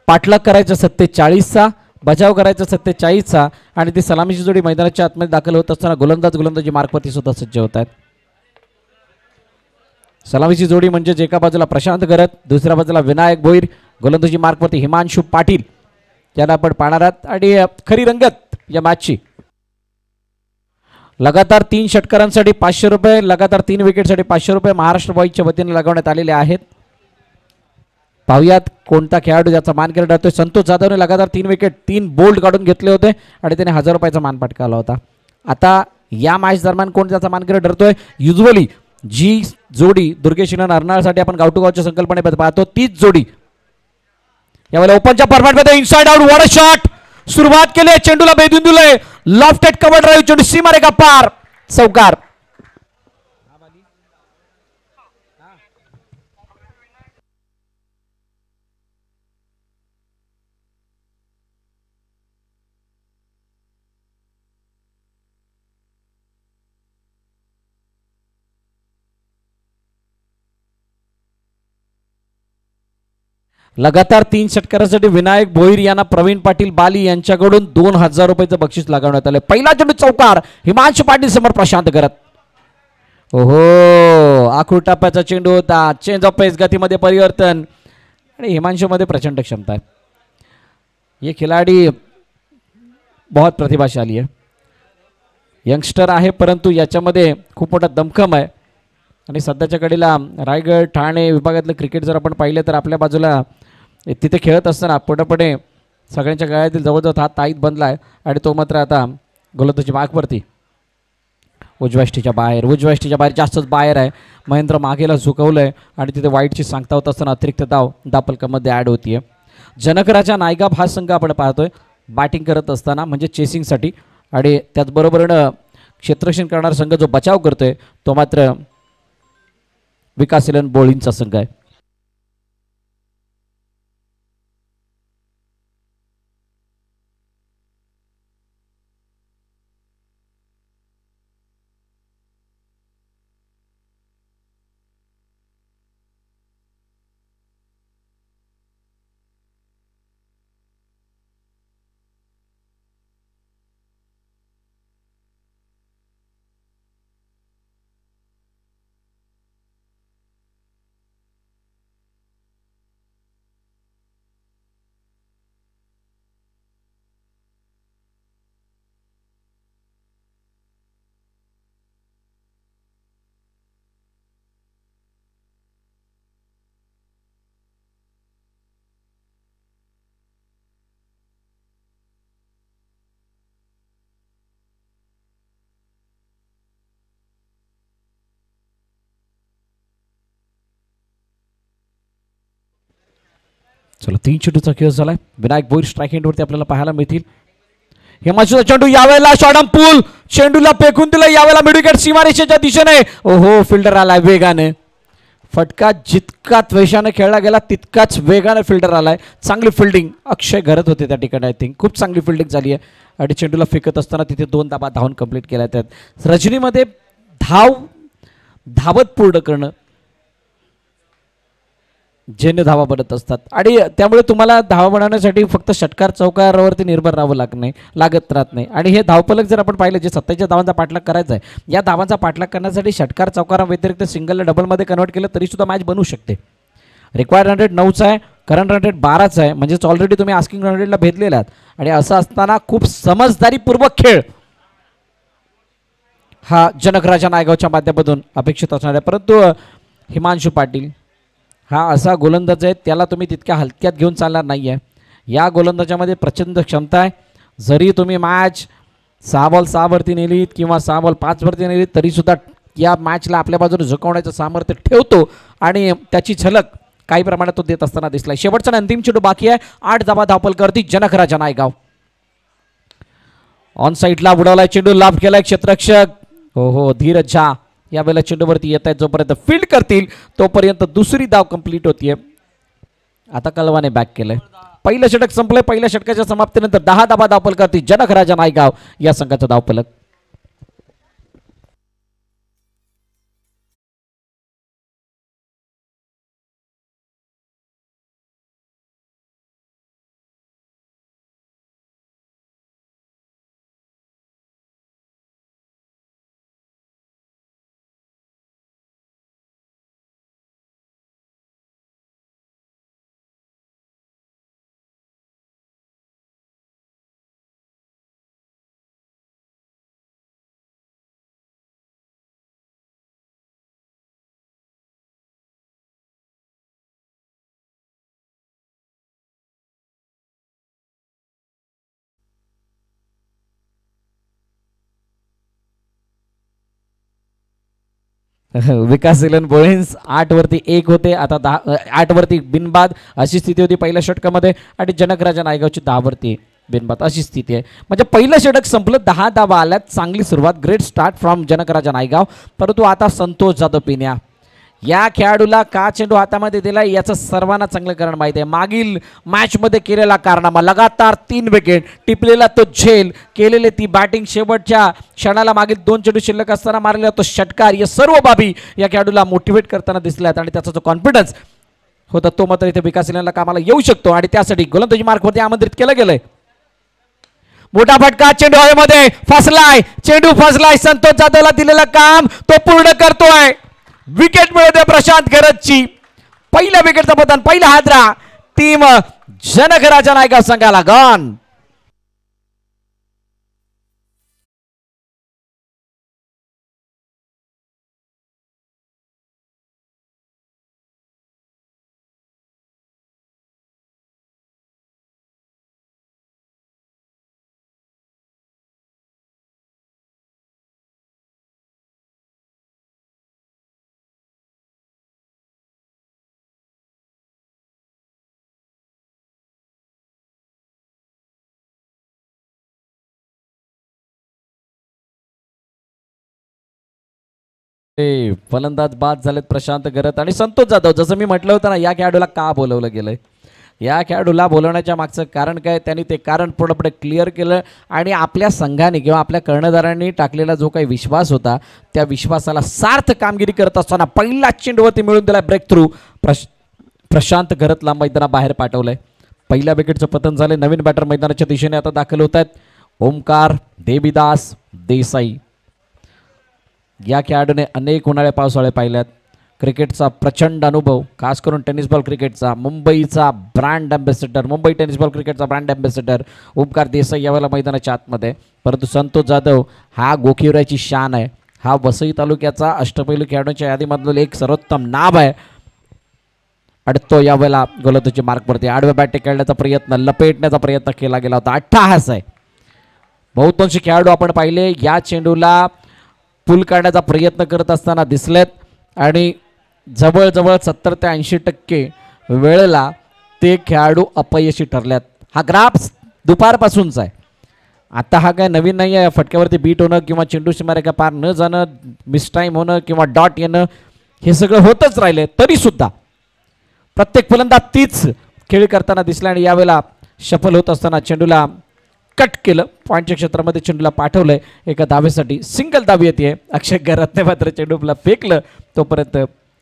पाठलाग करायचा 47चा, बचाव करायचा 47चा. आणि ती सलामीची जोडी मैदानाच्या आतमध्ये दाखल होत असताना गोलंदाजी मार्कवरती सुद्धा सज्ज होत आहेत. सलामीची जोडी म्हणजे एका बाजूला प्रशांत गरत, दुसऱ्या बाजूला विनायक भोईर, गोलंदाजी मार्कवरती हिमांशू पाटील याला आपण पाहणार आहात. आणि खरी रंगत या मॅचची लगातार 3 षटकारांसाठी 500 रुपये, लगातार 3 विकेटसाठी 500 रुपये महाराष्ट्र बॉईजच्या वतीने लगावण्यात आलेले आहेत. पाहुयात कोणता खेळाडू ज्याचा मानकरी ठरतोय. संतोष जाधवने लगातार 3 विकेट 3 बोल्ड काढून घेतले होते आणि त्याने 1000 रुपयाचा मान पटकावला होता. आता या मॅच दरम्यान कोण त्याचा मानकरी ठरतोय. युजली जी जोडी दुर्गेश अर्नाळसाठी आपण गाव टू गावच्या संकल्पनेमध्ये पाहतो तीच जोडी यावेळेला ओपनच्या फॉर्मॅटमध्ये inside out. What a shot. सुरुवात केली चेंडूला बेदून दिलंय. लॉफ्टेड कव्हर ड्राईव्ह, चेंडू सीमारेखा पार, चौकार. लगातार 3 षटकारासाठी विनायक भोईर यांना प्रवीण पाटील बाली यांच्याकडून 2000 रुपयाचं बक्षीस लगावण्यात आले. पहिला चेंडू चौकार. हिमांशू पाटील समोर प्रशांत करत. ओहो, आखूड टप्प्याचा चेंडू होता. चेंज ऑफ पेस, गतीमध्ये परिवर्तन. आणि हिमांशू मध्ये प्रचंड क्षमता आहे. ये खिलाडी बहुत प्रतिभाशाली आहे. यंगस्टर आहे परंतु याच्यामध्ये खूप मोठा दमखम आहे. आणि सध्याच्या घडीला रायगड ठाणे विभागातलं क्रिकेट जर आपण पाहिलं तर आपल्या बाजूला तिथे खेळत असताना पुढे सगळ्यांच्या गळ्यातील जवळजवळ हात ताईत बनला आहे. आणि तो मात्र आता गोलंदाजी मागवरती उजव्या यष्टीच्या बाहेर जास्तच बाहेर आहे. महेंद्र मागेला झुकवलंय आणि तिथे वाईटची सांगता होत असताना अतिरिक्त दापलकामध्ये ॲड होतीये. जनकराजा नायगाव हा संघ आपण पाहतोय बॅटिंग करत असताना म्हणजे चेसिंगसाठी. आणि त्याचबरोबरीनं क्षेत्ररक्षण करणारा संघ जो बचाव करतोय तो मात्र विकास इलन बॉलिंगचा संघ आहे. चला 3 चेंडूचा खेळ झालाय. विनायक भोईर स्ट्राईक एंडवरती आपल्याला पाहायला मिळतील. हिमांशूचा चेंडू यावेळेला शॉर्ट पूल चेंडूला फेकून दिला. यावेळेला मिडविकेट सीमारेषेच्या दिशेने. ओहो फिल्डर आलाय वेगाने. फटका जितका त्वेषाने खेळला गेला तितकाच वेगाने फिल्डर आलाय. चांगली फिल्डिंग अक्षय घरत होते त्या ठिकाणी. आय थिंक खूप चांगली फिल्डिंग झाली आहे आणि चेंडूला फेकत असताना तिथे 2 धावा धावून कंप्लीट केल्या. त्यात रजनीमध्ये धावत पूर्ण करणं जन्य धावा बनत असतात आणि त्यामुळे तुम्हाला धावा बनवण्यासाठी फक्त षटकार चौकारावरती निर्भर राहावं लागत राहत नाही. आणि हे धावफलक जर आपण पाहिलं जे 27 धावांचा पाठलाग करायचा आहे, या धावांचा पाठलाग करण्यासाठी षटकार चौकाराव्यतिरिक्त सिंगल डबलमध्ये कन्वर्ट केलं तरी सुद्धा मॅच बनवू शकते. रिक्वायर्ड रन रेट 9चा आहे, करंट रन रेट 12चा आहे. म्हणजेच ऑलरेडी तुम्ही आस्किंग रन रेटला भेटलेला आहात आणि असं असताना खूप समजदारीपूर्वक खेळ हा जनकराजा नायगावच्या माध्यमातून अपेक्षित असणार आहे. परंतु हिमांशू पाटील हा असा गोलंदाज आहे त्याला तुम्ही तितक्या हलक्यात घेऊन चालणार नाही आहे. या गोलंदाजामध्ये प्रचंड क्षमता आहे. जरी तुम्ही मॅच 6 बॉल 6 वरती नेलीत किंवा 6 बॉल 5 वरती नेलीत तरीसुद्धा या मॅचला आपल्या बाजूने झुकवण्याचं सामर्थ्य ठेवतो आणि त्याची झलक काही प्रमाणात तो देत असताना दिसलाय. शेवटचा अंतिम चेंडू बाकी आहे. 8 धावा धावफलकावरती जनकराजा नायगाव. ऑन साईडला बुडवलाय चेंडू. लाभ केलाय क्षेत्ररक्षक. हो धीरज झा यावेळेला चेंडूवरती येत आहेत. जोपर्यंत फील्ड करतील तोपर्यंत दुसरी धाव कंप्लीट होतीये. आता कलवाने बॅक केलंय. पहिलं षटक संपलंय. पहिल्या षटकाच्या समाप्तीनंतर 10 धावा धावफलकावरती जनकराजा नायगाव या संघाचा धावफलक. विकास इलन बोळेन्स 8 वरती 1 होते. आता 8 वरती बिनबाद अशी स्थिती होती पहिल्या षटकामध्ये आणि जनकराजा नायगावची 10 वरती बिनबाद अशी स्थिती आहे. म्हणजे पहिलं षटक संपलं. 10 धावा आल्यात. चांगली सुरुवात. Great start from Janakraja Naigaon. परंतु आता संतोष जाधव पिन्या या खेळाडूला का चेंडू हातामध्ये दिला याचं सर्वांना चांगलं कारण माहिती आहे. मागील मॅचमध्ये केलेला कारनामा लगातार 3 विकेट टिपलेला तो झेल केलेले ती बॅटिंग शेवटच्या क्षणाला मागील 2 चेंडू शिल्लक असताना मारलेला तो षटकार या सर्व बाबी या खेळाडूला मोटिवेट करताना दिसल्यात आणि त्याचा जो कॉन्फिडन्स होता तो मात्र इथे विकास इलनला कामाला येऊ शकतो आणि त्यासाठी गोलंदाजी मार्कवरती आमंत्रित केलं गेलंय. मोठा फटका चेंडू हवेमध्ये फसलाय. चेंडू फसलाय. संतोष जाधवला दिलेलं काम तो पूर्ण करतोय. विकेट मिळते प्रशांत गरजची. पहिल्या विकेटचा पतन. पहिला हादरा टीम जनकराजा नायगाव संघाला गॉन. फलंदाज बाद झालेत प्रशांत गरत आणि संतोष जाधव. जसं मी म्हटलं होतं ना या खेळाडूला का बोलवलं गेलंय. या खेळाडूला बोलवण्याच्या मागचं कारण काय त्यांनी ते कारण पूर्णपणे क्लिअर केलं आणि आपल्या संघाने किंवा आपल्या कर्णधारांनी टाकलेला जो काही विश्वास होता त्या विश्वासाला सार्थ कामगिरी करत असताना पहिला चेंडूवरती मिळून दिला ब्रेक थ्रू. प्रशांत गरतला मैदानाबाहेर पाठवलंय. पहिल्या विकेटचं पतन झाले. नवीन बॅटर मैदानाच्या दिशेने आता दाखल होत आहेत. ओमकार देवीदास देसाई या खेळाडूने अनेक उन्हाळे पावसाळे पाहिल्यात. क्रिकेटचा प्रचंड अनुभव खास करून टेनिस बॉल क्रिकेटचा मुंबईचा brand ambassador. Mumbai tennis ball क्रिकेटचा ब्रँड अँबॅसेडर ओमकार देसाई यावेळेला मैदानाच्या आतमध्ये. परंतु संतोष जाधव हा गोखिवऱ्याची शान आहे. हा वसई तालुक्याचा अष्टपैलू खेळाडूंच्या यादीमधलं एक सर्वोत्तम नाव आहे आणि तो यावेळेला गोलंदाजी मार्कवरती आडव्या बॅटने खेळण्याचा प्रयत्न लपेटण्याचा प्रयत्न केला गेला होता. अट्टहास आहे. बहुतांशी खेळाडू आपण पाहिले या चेंडूला पुल काढण्याचा प्रयत्न करत असताना दिसलेत आणि जवळजवळ 70 ते 80% वेळेला कित्येक खेळाडू अपयशी ठरल्यात. हा ग्राफ दुपारपासूनचा आहे. आता हा काय नवीन नाही आहे. फटक्यावरती बीट होणं किंवा चेंडू सीमारेखा पार न जाणं, मिसटाईम होणं किंवा डॉट येणं हे सगळं होतच राहिले. तरी सुद्धा प्रत्येक फलंदाज तीच खेळी करताना दिसला आणि यावेळेला शफल होत असताना चेंडूला कट केलं. पॉईंटच्या क्षेत्रामध्ये चेंडूला पाठवलंय एका धावेसाठी. सिंगल धाव येते. अक्षय गरातने मात्र चेंडूला फेकलं. तोपर्यंत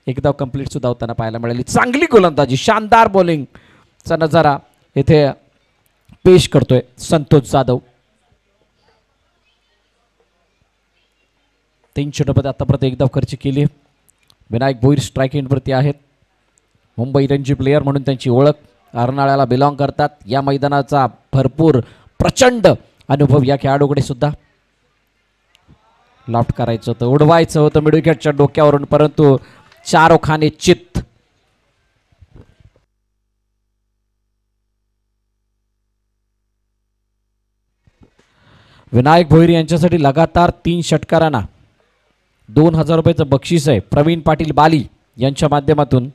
एक धाव कंप्लीट सुद्धा होताना पाहायला मिळाली. चांगली गोलंदाजी, शानदार बॉलिंगचा नजारा इथे पेश करतोय संतोष जाधव. 3 षटपदे आतापर्यंत एक धाव खर्च केली. विनायक भोईर स्ट्राईक एंडवरती आहेत. मुंबई रणजी प्लेयर म्हणून त्यांची ओळख. अर्नाळ्याला बिलॉंग करतात. या मैदानाचा भरपूर प्रचंड अनुभव या खेळाडूकडे सुद्धा. लॉफ्ट करायचं होतं, उडवायचं होतं मिडविकेटच्या डोक्यावरून, परंतु चारोखाने चित्त. विनायक भोईर यांच्यासाठी लगातार 3 षटकारांना 2000 रुपयाचं बक्षीस आहे प्रवीण पाटील बाली यांच्या माध्यमातून.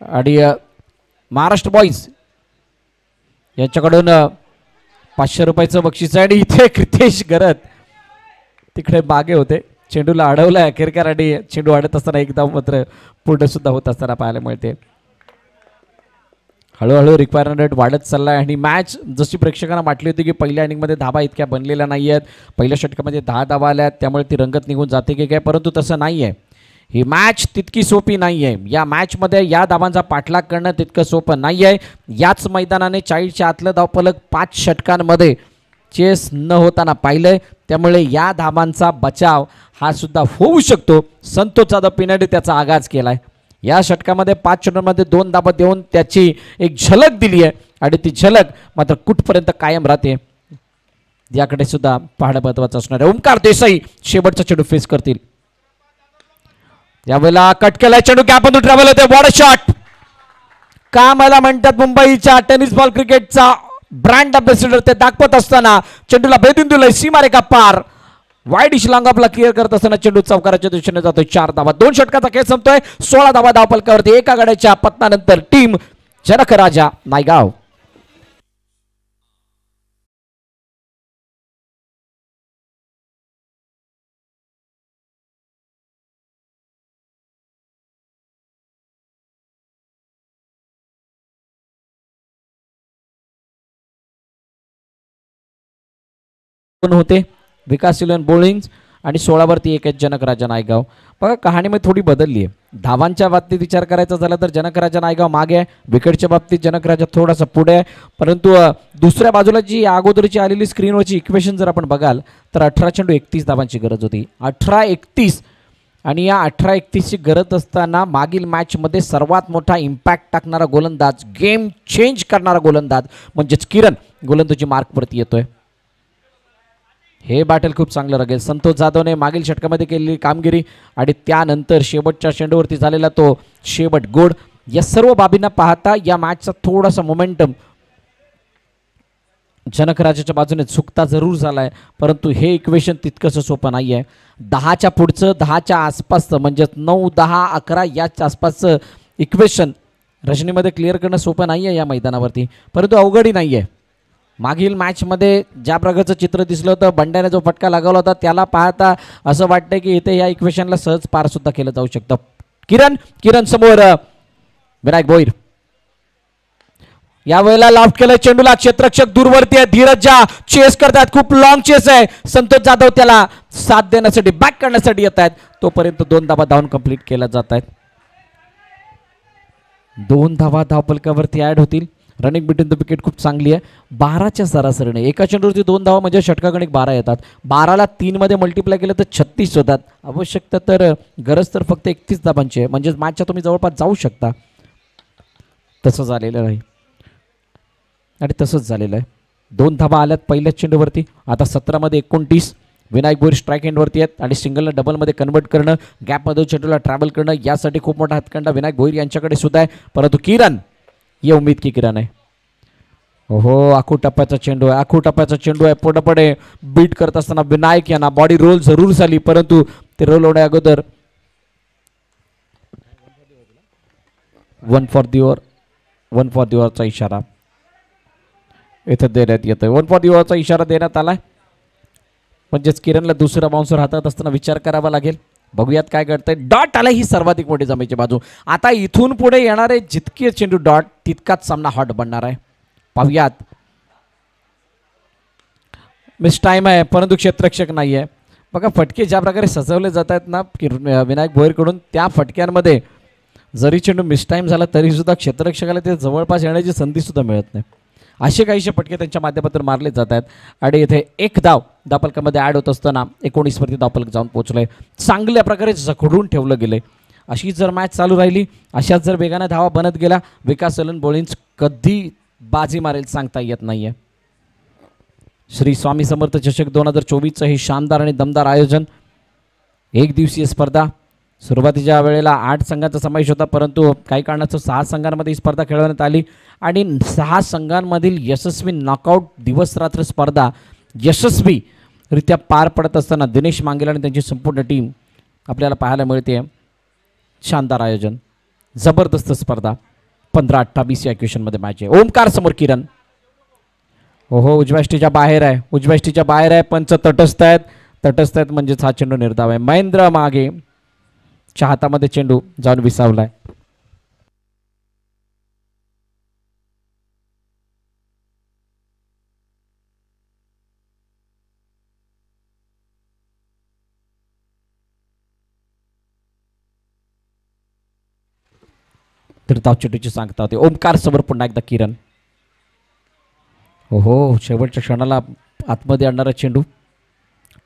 आणि महाराष्ट्र बॉईज यांच्याकडून 500 रुपयाचं बक्षीस आहे. आणि इथे कृतेश गरत तिकडे मागे होते, चेंडूला अडवलं अखेरकार आणि चेंडू अडत असताना एक धाव मात्र पूर्ण सुद्धा होत असताना पाहायला मिळते. हळूहळू रिक्वायरमेंट रेट वाढत चालला आहे. आणि मॅच जशी प्रेक्षकांना वाटली होती की पहिल्या इनिंगमध्ये धाबा इतक्या बनलेल्या नाही आहेत, पहिल्या षटकामध्ये 10 धाबा आल्या त्यामुळे ती रंगत निघून जाते की काय, परंतु तसं नाही आहे. ही मॅच तितकी सोपी नाही आहे. या मॅचमध्ये या धाबांचा पाठलाग करणं तितकं सोपं नाही आहे. याच मैदानाने 40च्या आतलं धावफलक 5 षटकांमध्ये चेस न होताना पाहिलंय. त्यामुळे या धाबांचा बचाव हा सुद्धा होऊ शकतो. संतोष जाधव पिनाडे त्याचा आगाज केलाय. या षटकामध्ये 5 षटकांमध्ये 2 धाबा देऊन त्याची एक झलक दिली आहे आणि ती झलक मात्र कुठपर्यंत कायम राहते याकडे सुद्धा पाहणं महत्वाचं असणार आहे. ओमकार देसाई शेवटचा चेंडू फेस करतील. यावेळेला कट केलाय चेंडू, गॅपमधून ट्रॅव्हल होते. Border shot. का मला म्हणतात मुंबईच्या टेनिस बॉल क्रिकेटचा ब्रँड अँबॅसेडर ते दाखवत असताना चेंडूला भेदून दिलंय सीमारेखा पार. वाईड लांगापला क्लिअर करत असताना चेंडू चौकाराच्या दिशेने जातोय. 4 धावा. 2 षटकाचा खेळ संपतोय. 16 धावा धावफलकावरती. एका गड्याच्या पतनानंतर टीम जनक राजा नायगाव. होते विकासशीलन बॉलिंग आणि 16 वरती 1 जनक राजा नायगाव. बघा कहाणीमध्ये थोडी बदलली आहे. धावांच्या बाबतीत विचार करायचा झाला तर जनक राजा नायगाव मागे आहे. विकेटच्या बाबतीत जनक राजा थोडासा पुढे आहे. परंतु दुसऱ्या बाजूला जी अगोदरची आलेली स्क्रीनवरची इक्वेशन जर आपण बघाल तर 18 चेंडू 31 धावांची गरज होती. 18-31 आणि या 18-31ची गरज असताना मागील मॅचमध्ये सर्वात मोठा इम्पॅक्ट टाकणारा गोलंदाज, गेम चेंज करणारा गोलंदाज म्हणजेच किरण गोलंदाजी मार्कवरती येतोय. हे बॅटल खूप चांगलं राहील. संतोष जाधवने मागील षटकामध्ये केलेली कामगिरी आणि त्यानंतर शेवटच्या चेंडूवरती झालेला तो शेवट गोड, या सर्व बाबींना पाहता या मॅचचा थोडासा मोमेंटम जनकराजाच्या बाजूने चुकता जरूर झालाय. परंतु हे इक्वेशन तितकंसं सोपं नाही आहे. 10च्या पुढचं, 10च्या आसपासचं म्हणजेच 9, 10, 11 याच्या आसपासचं इक्वेशन रजनीमध्ये क्लिअर करणं सोपं नाही आहे या मैदानावरती, परंतु अवघडही नाही आहे. मागील मॅचमध्ये ज्या प्रकारचं चित्र दिसलं होतं, बंड्याने जो फटका लगावला होता त्याला पाहता असं वाटतंय की इथे या इक्वेशनला सहज पार सुद्धा केलं जाऊ शकतं. किरण समोर विनायक भोईर. यावेळेला लाफ्ट केलं चेंडूला, क्षेत्ररक्षक दूरवरती आहे. धीरज ज्या चेस करतात, खूप लॉंग चेस आहे. संतोष जाधव त्याला साथ देण्यासाठी, बॅक करण्यासाठी येत आहेत. तोपर्यंत 2 धावा धावून कंप्लीट केल्या जात आहेत. 2 धावा धावफलकावरती ऍड होतील. रनिंग बिटवीन द विकेट खूप चांगली आहे. 12च्या सरासरीने एका चेंडूवरती 2 धावा म्हणजे षटकागणिक 12 येतात. 12ला 3 मध्ये मल्टिप्लाय केलं तर 36 होतात. आवश्यकता तर गरज तर फक्त 31 धावांची आहे, म्हणजे मॅचच्या तुम्ही जवळपास जाऊ शकता. तसं झालेलं नाही आणि तसंच झालेलं आहे. 2 धावा आल्यात पहिल्याच चेंडूवरती. आता 17 मध्ये 29. विनायक भोईर स्ट्राईक एंडवरती आहेत आणि सिंगलला डबलमध्ये कन्वर्ट करणं, गॅपमध्ये चेंडूला ट्रॅव्हल करणं यासाठी खूप मोठा हातखंडा विनायक भोईर यांच्याकडे सुद्धा आहे. परंतु किरण, ये उम्मीद की किरण आहे. ओहो, आखू टप्प्याचा चेंडू आहे, आखू टप्प्याचा चेंडू आहे. पुढे बीट करत असताना विनायक यांना बॉडी रोल जरूर झाली, परंतु ते रोल होण्या अगोदर 1 for the over. 1 for the ओव्हरचा इशारा इथं देण्यात येतोय. 1 फॉर दी ओव्हरचा इशारा देण्यात आलाय. म्हणजेच किरणला दुसरा बाउन्सर हातात असताना विचार करावा लागेल. बघूयात काय घडतंय. डॉट आला ही सर्वाधिक मोठी जमेची बाजू. आता इथून पुढे येणारे जितके चेंडू डॉट तितकाच सामना हॉट बनणार आहे. पाहूयात. मिस टाइम आहे परंतु क्षेत्ररक्षक नाही आहे. बघा फटके ज्या प्रकारे सजवले जात आहेत ना विनायक भोईरकडून, त्या फटक्यांमध्ये जरी चेंडू मिस टाइम झाला तरी सुद्धा क्षेत्ररक्षकाला ते जवळपास येण्याची संधी सुद्धा मिळत नाही. असे काहीशे फटके त्यांच्या माध्यमातून मारले जात आहेत. आणि इथे एक धाव धावफलकामध्ये ॲड होत असताना 19 वरती धावफलक जाऊन पोहोचलंय. चांगल्या प्रकारे जखडून ठेवलं गेलंय. अशी जर मॅच चालू राहिली, अशाच जर वेगाने धावा बनत गेला, विकास एलन बोलिन्स कधी बाजी मारेल सांगता येत नाहीये. श्री स्वामी समर्थ चषक 2024चं हे शानदार आणि दमदार आयोजन. एक दिवसीय स्पर्धा. सुरुवातीच्या वेळेला 8 संघांचा समावेश होता, परंतु काही कारणास्तव 6 संघांमध्ये ही स्पर्धा खेळवण्यात आली आणि 6 संघांमधील यशस्वी नॉकआउट दिवस रात्र स्पर्धा यशस्वीरित्या पार पडत असताना दिनेश मांगेला आणि त्यांची संपूर्ण टीम आपल्याला पाहायला मिळते. शानदार आयोजन, जबरदस्त स्पर्धा. 15-28 या क्वेश्चनमध्ये मॅच आहे. ओमकार समोर किरण. हो उजव्या स्टीच्या बाहेर आहे, उजव्या स्टीच्या बाहेर आहे. पंच तटस्थ आहेत म्हणजेच हा चेंडू निर्धाव आहे. महेंद्र मागे च्या हातामध्ये चेंडू जाऊन विसावलाय. तर धावचेंडूची सांगता होते. ओमकार समोर पुन्हा एकदा किरण. हो शेवटच्या क्षणाला आतमध्ये आणणारा चेंडू.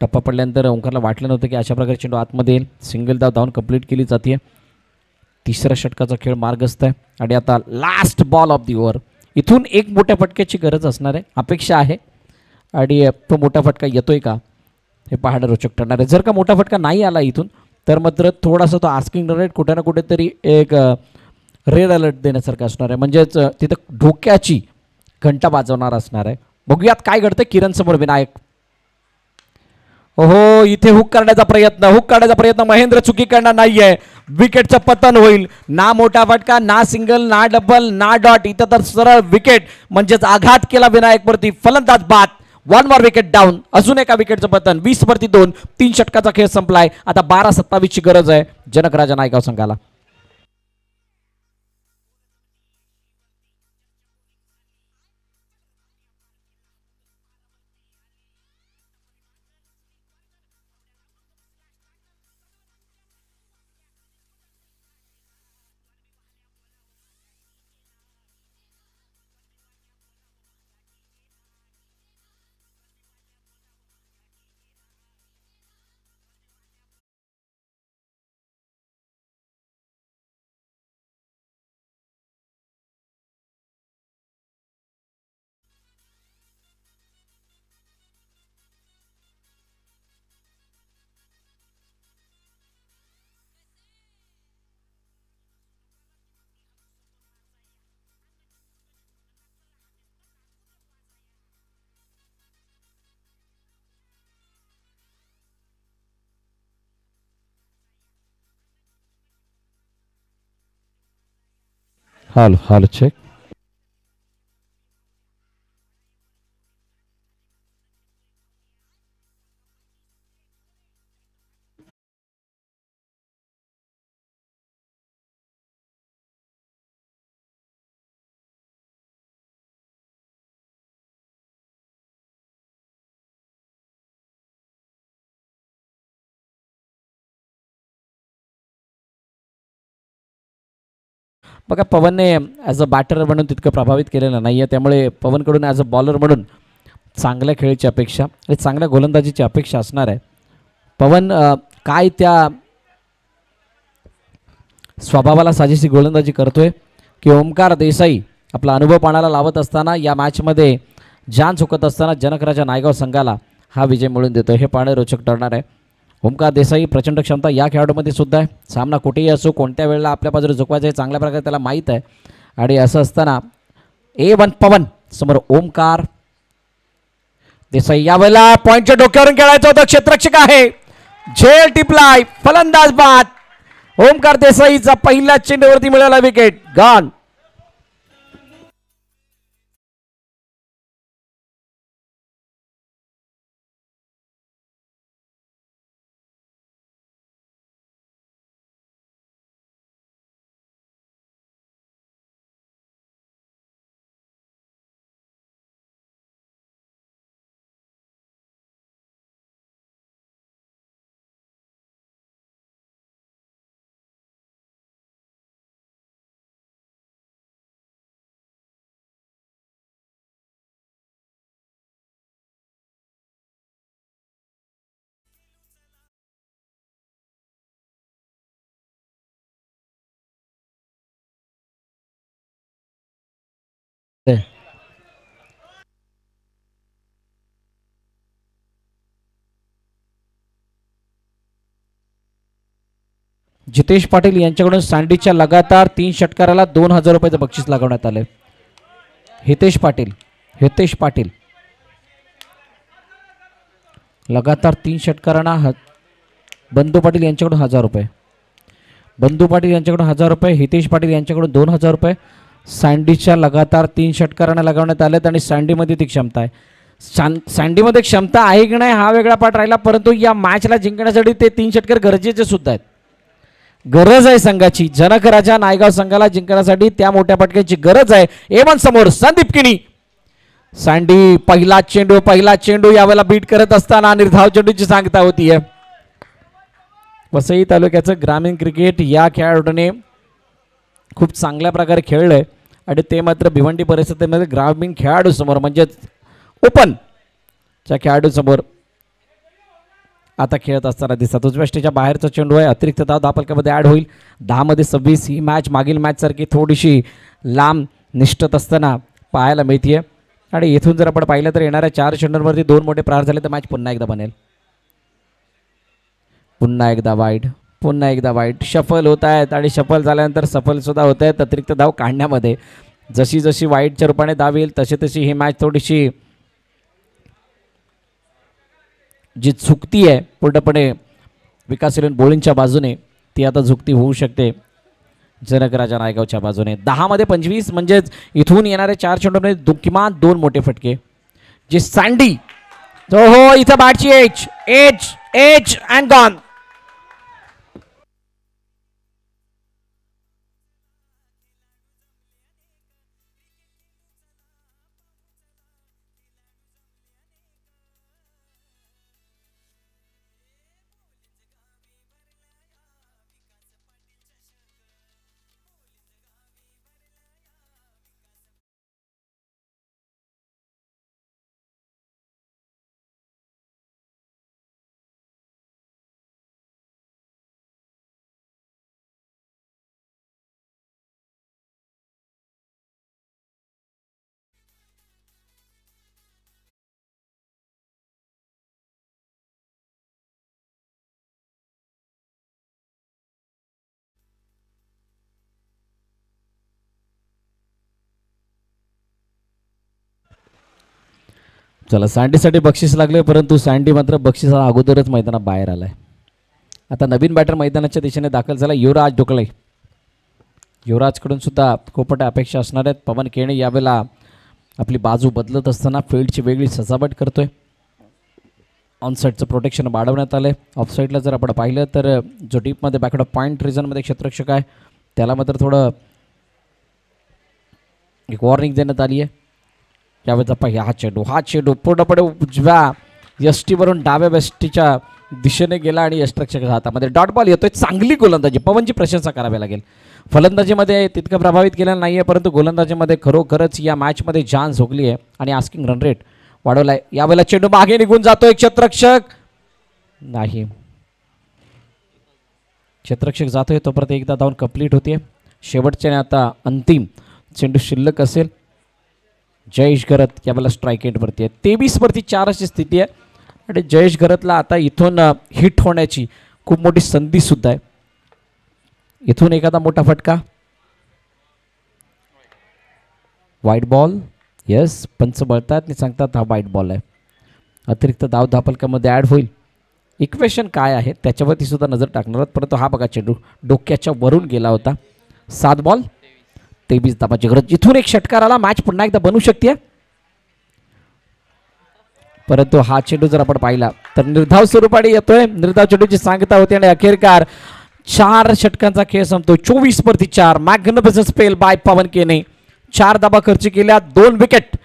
टप्पा पडल्यानंतर ओंकारला वाटलं नव्हतं की अशा प्रकारे चेंडू आतमध्ये येईल. सिंगल धाव धावून कंप्लीट केली जाते. तिसऱ्या षटकाचा खेळ मार्गस्थ आहे. आणि आता last ball of the over. इथून एक मोठ्या फटक्याची गरज असणार आहे, अपेक्षा आहे. आणि तो मोठा फटका येतोय का हे पाहणं रोचक ठरणार आहे. जर का मोठा फटका नाही आला इथून तर मात्र थोडासा तो आस्किंग रेट कुठे ना कुठेतरी एक रेड अलर्ट देण्यासारखं असणार आहे. म्हणजेच तिथं धोक्याची घंटा वाजवणार असणार आहे. बघूयात काय घडतं. किरण समोर विनायक. हो इथे हुक करण्याचा प्रयत्न महेंद्र चुकी करणार नाहीये. विकेटचं पतन होईल. ना मोठा फटका, ना सिंगल, ना डबल, ना डॉट. इथं तर सरळ विकेट म्हणजेच आघात केला विनायक वरती. फलंदाज बाद. 1 more विकेट डाऊन. अजून एका विकेटचं पतन. 20 वरती 2. 3 षटकाचा खेळ संपलाय. आता 12-27 ची गरज आहे जनक राजा नायगाव संघाला. हाल चेक. बघा पवनने ॲज अ बॅटर म्हणून तितकं प्रभावित केलेलं नाही आहे. त्यामुळे पवनकडून ॲज अ बॉलर म्हणून चांगल्या खेळीची अपेक्षा आणि चांगल्या गोलंदाजीची अपेक्षा असणार आहे. पवन काय त्या स्वभावाला साजेशी गोलंदाजी करतोय की ओमकार देसाई आपला अनुभव पाण्याला लावत असताना या मॅचमध्ये जान चुकत असताना जनकराजा नायगाव संघाला हा विजय मिळवून देतोय. हे पाहणे रोचक ठरणार आहे. ओमकार देसाई प्रचंड क्षमता या खेळाडूमध्ये सुद्धा आहे. सामना कुठेही असो, कोणत्या वेळेला आपल्या बाजूला झुकवायचं हे चांगल्या प्रकारे त्याला माहीत आहे. आणि असं असताना A1 पवन समोर ओमकार देसाई. यावेळेला पॉईंटच्या डोक्यावरून खेळायचं होतं. क्षेत्ररक्षक आहे. झेल टिपलाय. फलंदाज बाद. ओमकार देसाईचा पहिल्या चेंडूवरती मिळाला विकेट. गॉन. जितेश पाटील यांच्याकडून सँडीच्या लगातार 3 षटकाराला 2000 रुपयाचं बक्षीस लागवण्यात आले. हितेश पाटील लगातार 3 षटकारांना बंधू पाटील यांच्याकडून 1000 रुपये, बंधू पाटील यांच्याकडून 1000 रुपये, हितेश पाटील यांच्याकडून 2000 रुपये. सँडीच्या लगातार 3 षटकारांना लगावण्यात आलेत आणि सँडीमध्ये ती क्षमता आहे. सँडीमध्ये क्षमता आहे की नाही हा वेगळा पाठ राहिला, परंतु या मॅचला जिंकण्यासाठी ते 3 षटकार गरजेचे सुद्धा आहेत. गरज आहे संघाची. जनक राजा नायगाव संघाला जिंकण्यासाठी त्या मोठ्या फटक्याची गरज आहे. एवन समोर संदीप किनी. सँडी पहिला चेंडू यावेळेला बीट करत असताना निर्धाव चेंडूची सांगता होतीये. वसई तालुक्याचं ग्रामीण क्रिकेट या खेळाडूने खूप चांगल्या प्रकारे खेळलंय आणि ते मात्र भिवंडी परिस्थितीमध्ये ग्रामीण खेळाडू समोर म्हणजेच ओपनच्या खेळाडू समोर आता खेळत असताना दिसतात. उजव्या बाहेरचा चेंडू आहे. अतिरिक्त धाव धापलकामध्ये ऍड होईल. 10 मध्ये 26. ही मॅच मागील मॅच सारखी थोडीशी लांब निष्ठत असताना पाहायला मिळतीये आणि इथून जर आपण पाहिलं तर येणाऱ्या 4 चेंडूंवरती 2 मोठे प्रहार झाले तर मॅच पुन्हा एकदा बनेल. पुन्हा एकदा वाईट शफल होत आहेत आणि शफल झाल्यानंतर सफल सुद्धा होत आहेत अतिरिक्त धाव काढण्यामध्ये. जशी जशी वाईटच्या रूपाने धाव येईल तशी तशी ही मॅच थोडीशी जी झुकती आहे पूर्णपणे विकासशील बोलिंगच्या बाजूने ती आता झुकती होऊ शकते जनकराजा नायगावच्या बाजूने. 10 मध्ये 25 म्हणजेच इथून येणारे 4 चेंडूंमध्ये किमान 2 मोठे फटके. जे सँडी हो इथं बॅटची एज अँड गॉन. चला सँडीसाठी बक्षीस लागले परंतु सँडी मात्र बक्षिसा अगोदरच मैदानात बाहेर आलाय. आता नवीन बॅटर मैदानाच्या दिशेने दाखल झाला युवराज ढोकळे. युवराजकडून सुद्धा खूप मोठ्या अपेक्षा असणार आहेत. पवन केणे यावेळेला आपली बाजू बदलत असताना फील्डची वेगळी सजावट करतोय. ऑनसाईडचं प्रोटेक्शन वाढवण्यात आलंय. ऑफसाईडला जर आपण पाहिलं तर जो डीपमध्ये बॅकवर्ड पॉईंट रिझनमध्ये क्षेत्ररक्षक आहे त्याला मात्र थोडं एक वॉर्निंग देण्यात आली आहे. यावेळेचा पहिला हा चेंडू पूर्णपणे उजव्या यष्टीवरून डाव्या यष्टीच्या दिशेने गेला आणि यष्टिरक्षकाच्या हातामध्ये डॉट बॉल येतोय. चांगली गोलंदाजी, पवनची प्रशंसा करावी लागेल. फलंदाजीमध्ये तितकं प्रभावित केलेलं नाही आहे परंतु गोलंदाजीमध्ये खरोखरच या मॅचमध्ये जान झोकली आहे आणि आस्किंग रन रेट वाढवलाय. यावेळेला चेंडू मागे निघून जातोय. क्षेत्ररक्षक नाही, क्षेत्ररक्षक जातोय तोपर्यंत एकदा धावून कंप्लीट होते. शेवटच्या आता अंतिम चेंडू शिल्लक असेल. जयेश घरत यावेळेला स्ट्राईक एंडवरती आहे. 23 वरती 4 अशी स्थिती आहे आणि जयेश घरतला आता इथून हिट होण्याची खूप मोठी संधी सुद्धा आहे. इथून एखादा मोठा फटका, वाईट बॉल. येस, पंच बळतात आणि सांगतात हा वाईट बॉल आहे. अतिरिक्त धाव धापलकामध्ये ॲड होईल. इक्वेशन काय आहे त्याच्यावरती सुद्धा नजर टाकणार आहोत परंतु हा बघा चेंडू डोक्याच्या वरून गेला होता. 7 बॉल 23 धावाची गरज. इथून एक षटकार आला, मॅच पुन्हा एकदा बनू शकते परंतु हा चेंडू जर आपण पाहिला तर निर्धाव स्वरूपाने येतोय. निर्धाव चेंडूची सांगता होती आणि अखेरकार 4 षटकांचा खेळ संपतो. 24 वरती 4. मॅग्निफिसंट स्पेल बाय पवन केने. 4 धावा खर्च केल्या, 2 विकेट,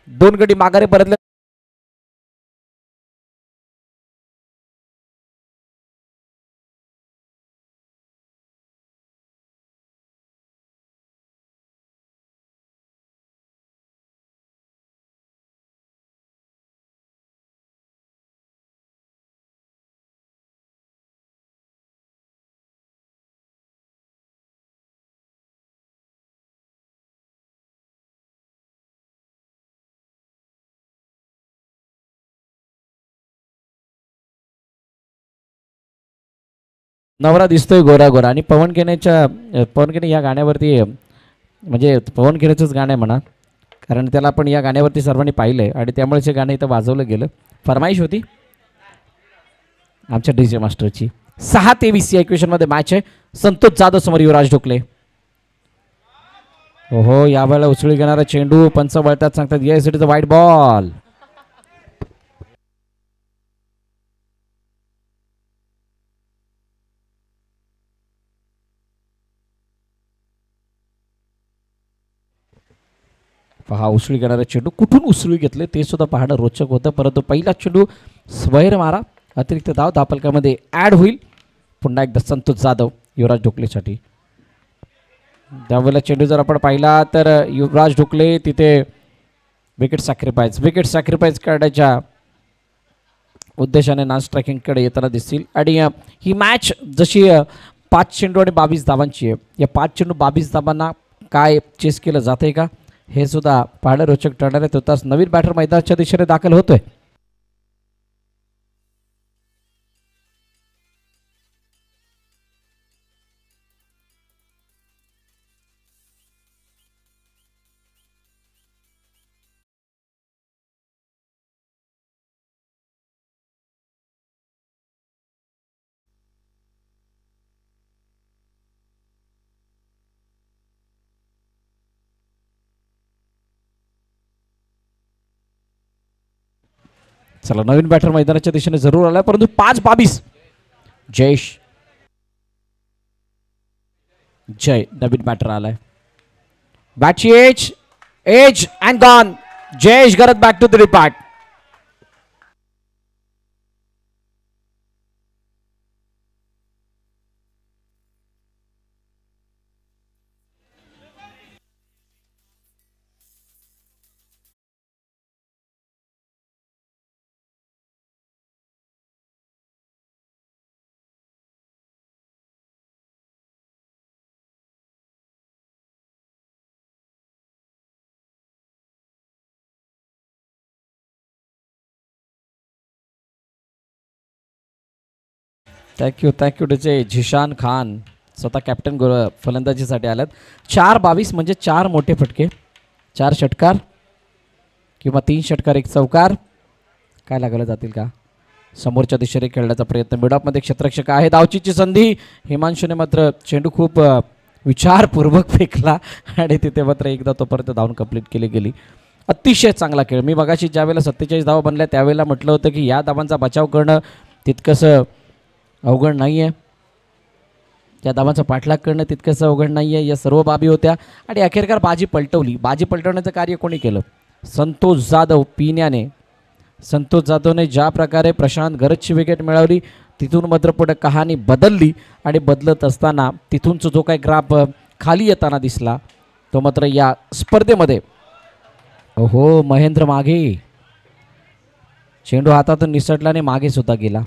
2 गडी माघारी परतले. नवरा दिसतोय गोरा गोरा. आणि पवन केने या गाण्यावरती म्हणजे पवन केनेचंच गाणं आहे म्हणा, कारण त्याला आपण या गाण्यावरती सर्वांनी पाहिलं आहे आणि त्यामुळेच हे गाणं इथं वाजवलं गेलं. फरमाईश होती आमच्या डीजे मास्टरची. 6-23 या इक्वेशनमध्ये मॅच आहे. संतोष जाधव समोर युवराज ढोकले. हो यावेळेला उचलून घेणारा चेंडू. पंच वळतात सांगतात येस इट इज अ वाईट बॉल. पहा उसळी घेणारा चेंडू कुठून उसळी घेतले ते सुद्धा पाहणं रोचक होतं. परंतु पहिला चेंडू स्वैर मारा, अतिरिक्त धाव धापलकामध्ये ॲड होईल. पुन्हा एकदा संतोष जाधव युवराज ढोकलेसाठी. त्यावेळेला चेंडू जर आपण पाहिला तर युवराज ढोकले तिथे विकेट सॅक्रिफाईस करण्याच्या उद्देशाने नॉन स्ट्रायकिंगकडे येताना दिसतील. आणि ही मॅच जशी 5 चेंडू आणि 22 धावांची आहे, या 5 चेंडू 22 धावांना काय चेस केलं जाते का हे सुद्धा पाहणं रोचक ठरणार आहे. तोताच नवीन बॅटर मैदानाच्या दिशेने दाखल होतोय. चला नवीन बॅटर मैदानाच्या दिशेने जरूर आलाय, परंतु 5-22 जय नवीन बॅटर आलाय. बॅटची edge and gone. Jayesh Garat back to the depart. Thank you DJ. Zeeshan Khan स्वतः कॅप्टन फलंदाजीसाठी आल्यात. 4-22 म्हणजे 4 मोठे फटके, 4 षटकार किंवा 3 षटकार 1 चौकार काय लागले जातील का. समोरच्या दिशेने खेळण्याचा प्रयत्न. मिडऑफमध्ये क्षेत्ररक्षक आहे. धावचीची संधी. हिमांशूने मात्र चेंडू खूप विचारपूर्वक फेकला आणि तिथे मात्र एकदा तोपर्यंत धावून कंप्लीट केली गेली. अतिशय चांगला खेळ. मी मगाशी ज्यावेळेला 47 धावा बनल्या त्यावेळेला म्हटलं होतं की या धावांचा बचाव करणं तितकंसं अवघड नाही आहे, त्या धावांचा पाठलाग करणं तितकंसं अवघड नाही आहे. या सर्व बाबी होत्या आणि अखेरकार बाजी पलटवली. बाजी पलटवण्याचं कार्य कोणी केलं? संतोष जाधव. पिण्याने संतोष जाधवने ज्या प्रकारे प्रशांत गरजची विकेट मिळवली तिथून मात्र पुढे कहाणी बदलली आणि बदलत असताना तिथूनचा जो काही ग्राफ खाली येताना दिसला तो मात्र या स्पर्धेमध्ये हो महेंद्र मागे. चेंडू हातातून निसटला आणि मागे सुद्धा गेला.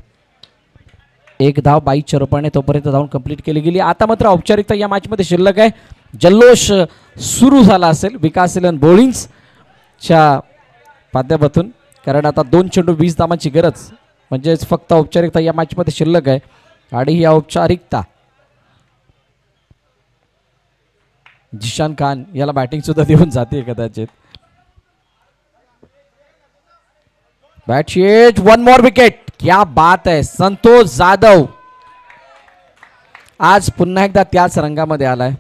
1 धाव 22 रूपाने तोपर्यंत धावून कंप्लीट केली गेली. आता मात्र औपचारिकता या मॅचमध्ये शिल्लक आहे. जल्लोष सुरू झाला असेल विकास इलेव्हन बॉलिंग्सच्या माध्यमातून, कारण आता 2 चेंडू 20 धावांची गरज म्हणजेच फक्त औपचारिकता या मॅचमध्ये शिल्लक आहे. आणि ही औपचारिकता झिशान खान याला बॅटिंग सुद्धा देऊन जाते कदाचित. बॅटची एज. 1 more wicket. क्या बात है. संतोष जाधव आज पुन्हा एकदा त्याच रंगामध्ये आलाय.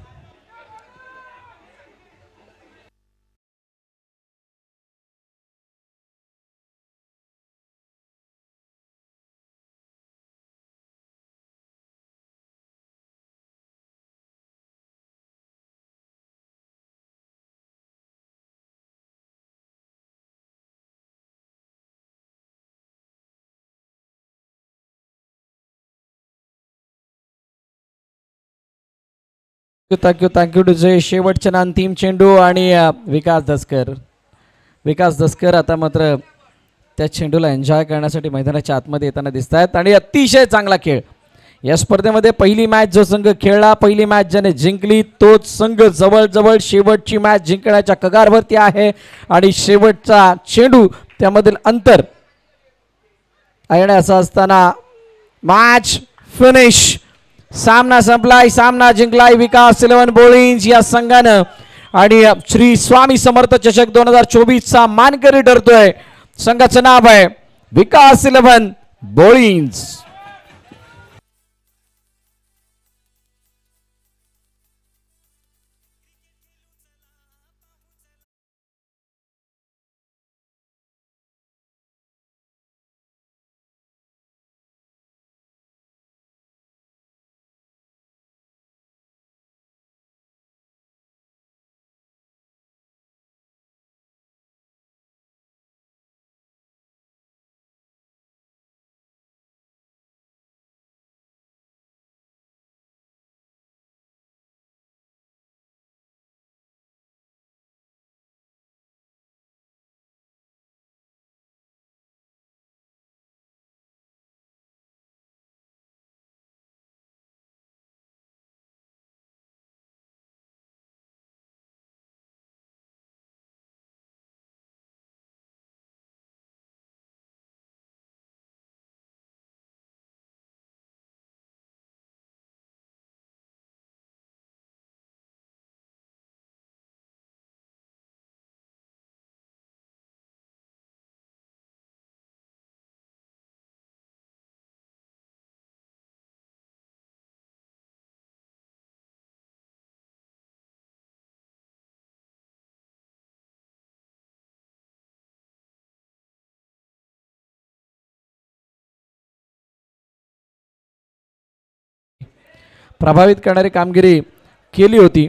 Thank you DJ. शेवटच्या अंतिम चेंडू आणि विकास दसकर आता मात्र त्या चेंडूला एन्जॉय करण्यासाठी मैदानाच्या आतमध्ये येताना दिसत आहेत. आणि अतिशय चांगला खेळ या स्पर्धेमध्ये. पहिली मॅच जो संघ खेळला, पहिली मॅच ज्याने जिंकली तोच संघ जवळजवळ शेवटची मॅच जिंकण्याच्या कगारवरती आहे. आणि शेवटचा चेंडू त्यामधील अंतर आणि असं असताना मॅच फिनिश. सामना संपलाय, सामना जिंकलाय विकास 11 बोळिंज या संघानं आणि श्री स्वामी समर्थ चषक 2024 चा मानकरी ठरतोय. संघाचं नाव आहे विकास 11 बोळिंज. प्रभावित करणारी कामगिरी केली होती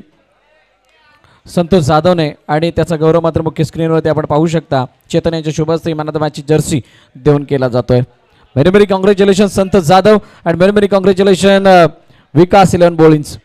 संतोष जाधवने आणि त्याचा गौरव मात्र मुख्य स्क्रीनवरती आपण पाहू शकता. चेतन यांच्या शुभ हस्ते मानाची जर्सी देऊन केला जातोय. Many many congratulation Santosh Jadhav आणि मेनी मेनी कॉंग्रॅच्युलेशन विकास 11 बोळिंज.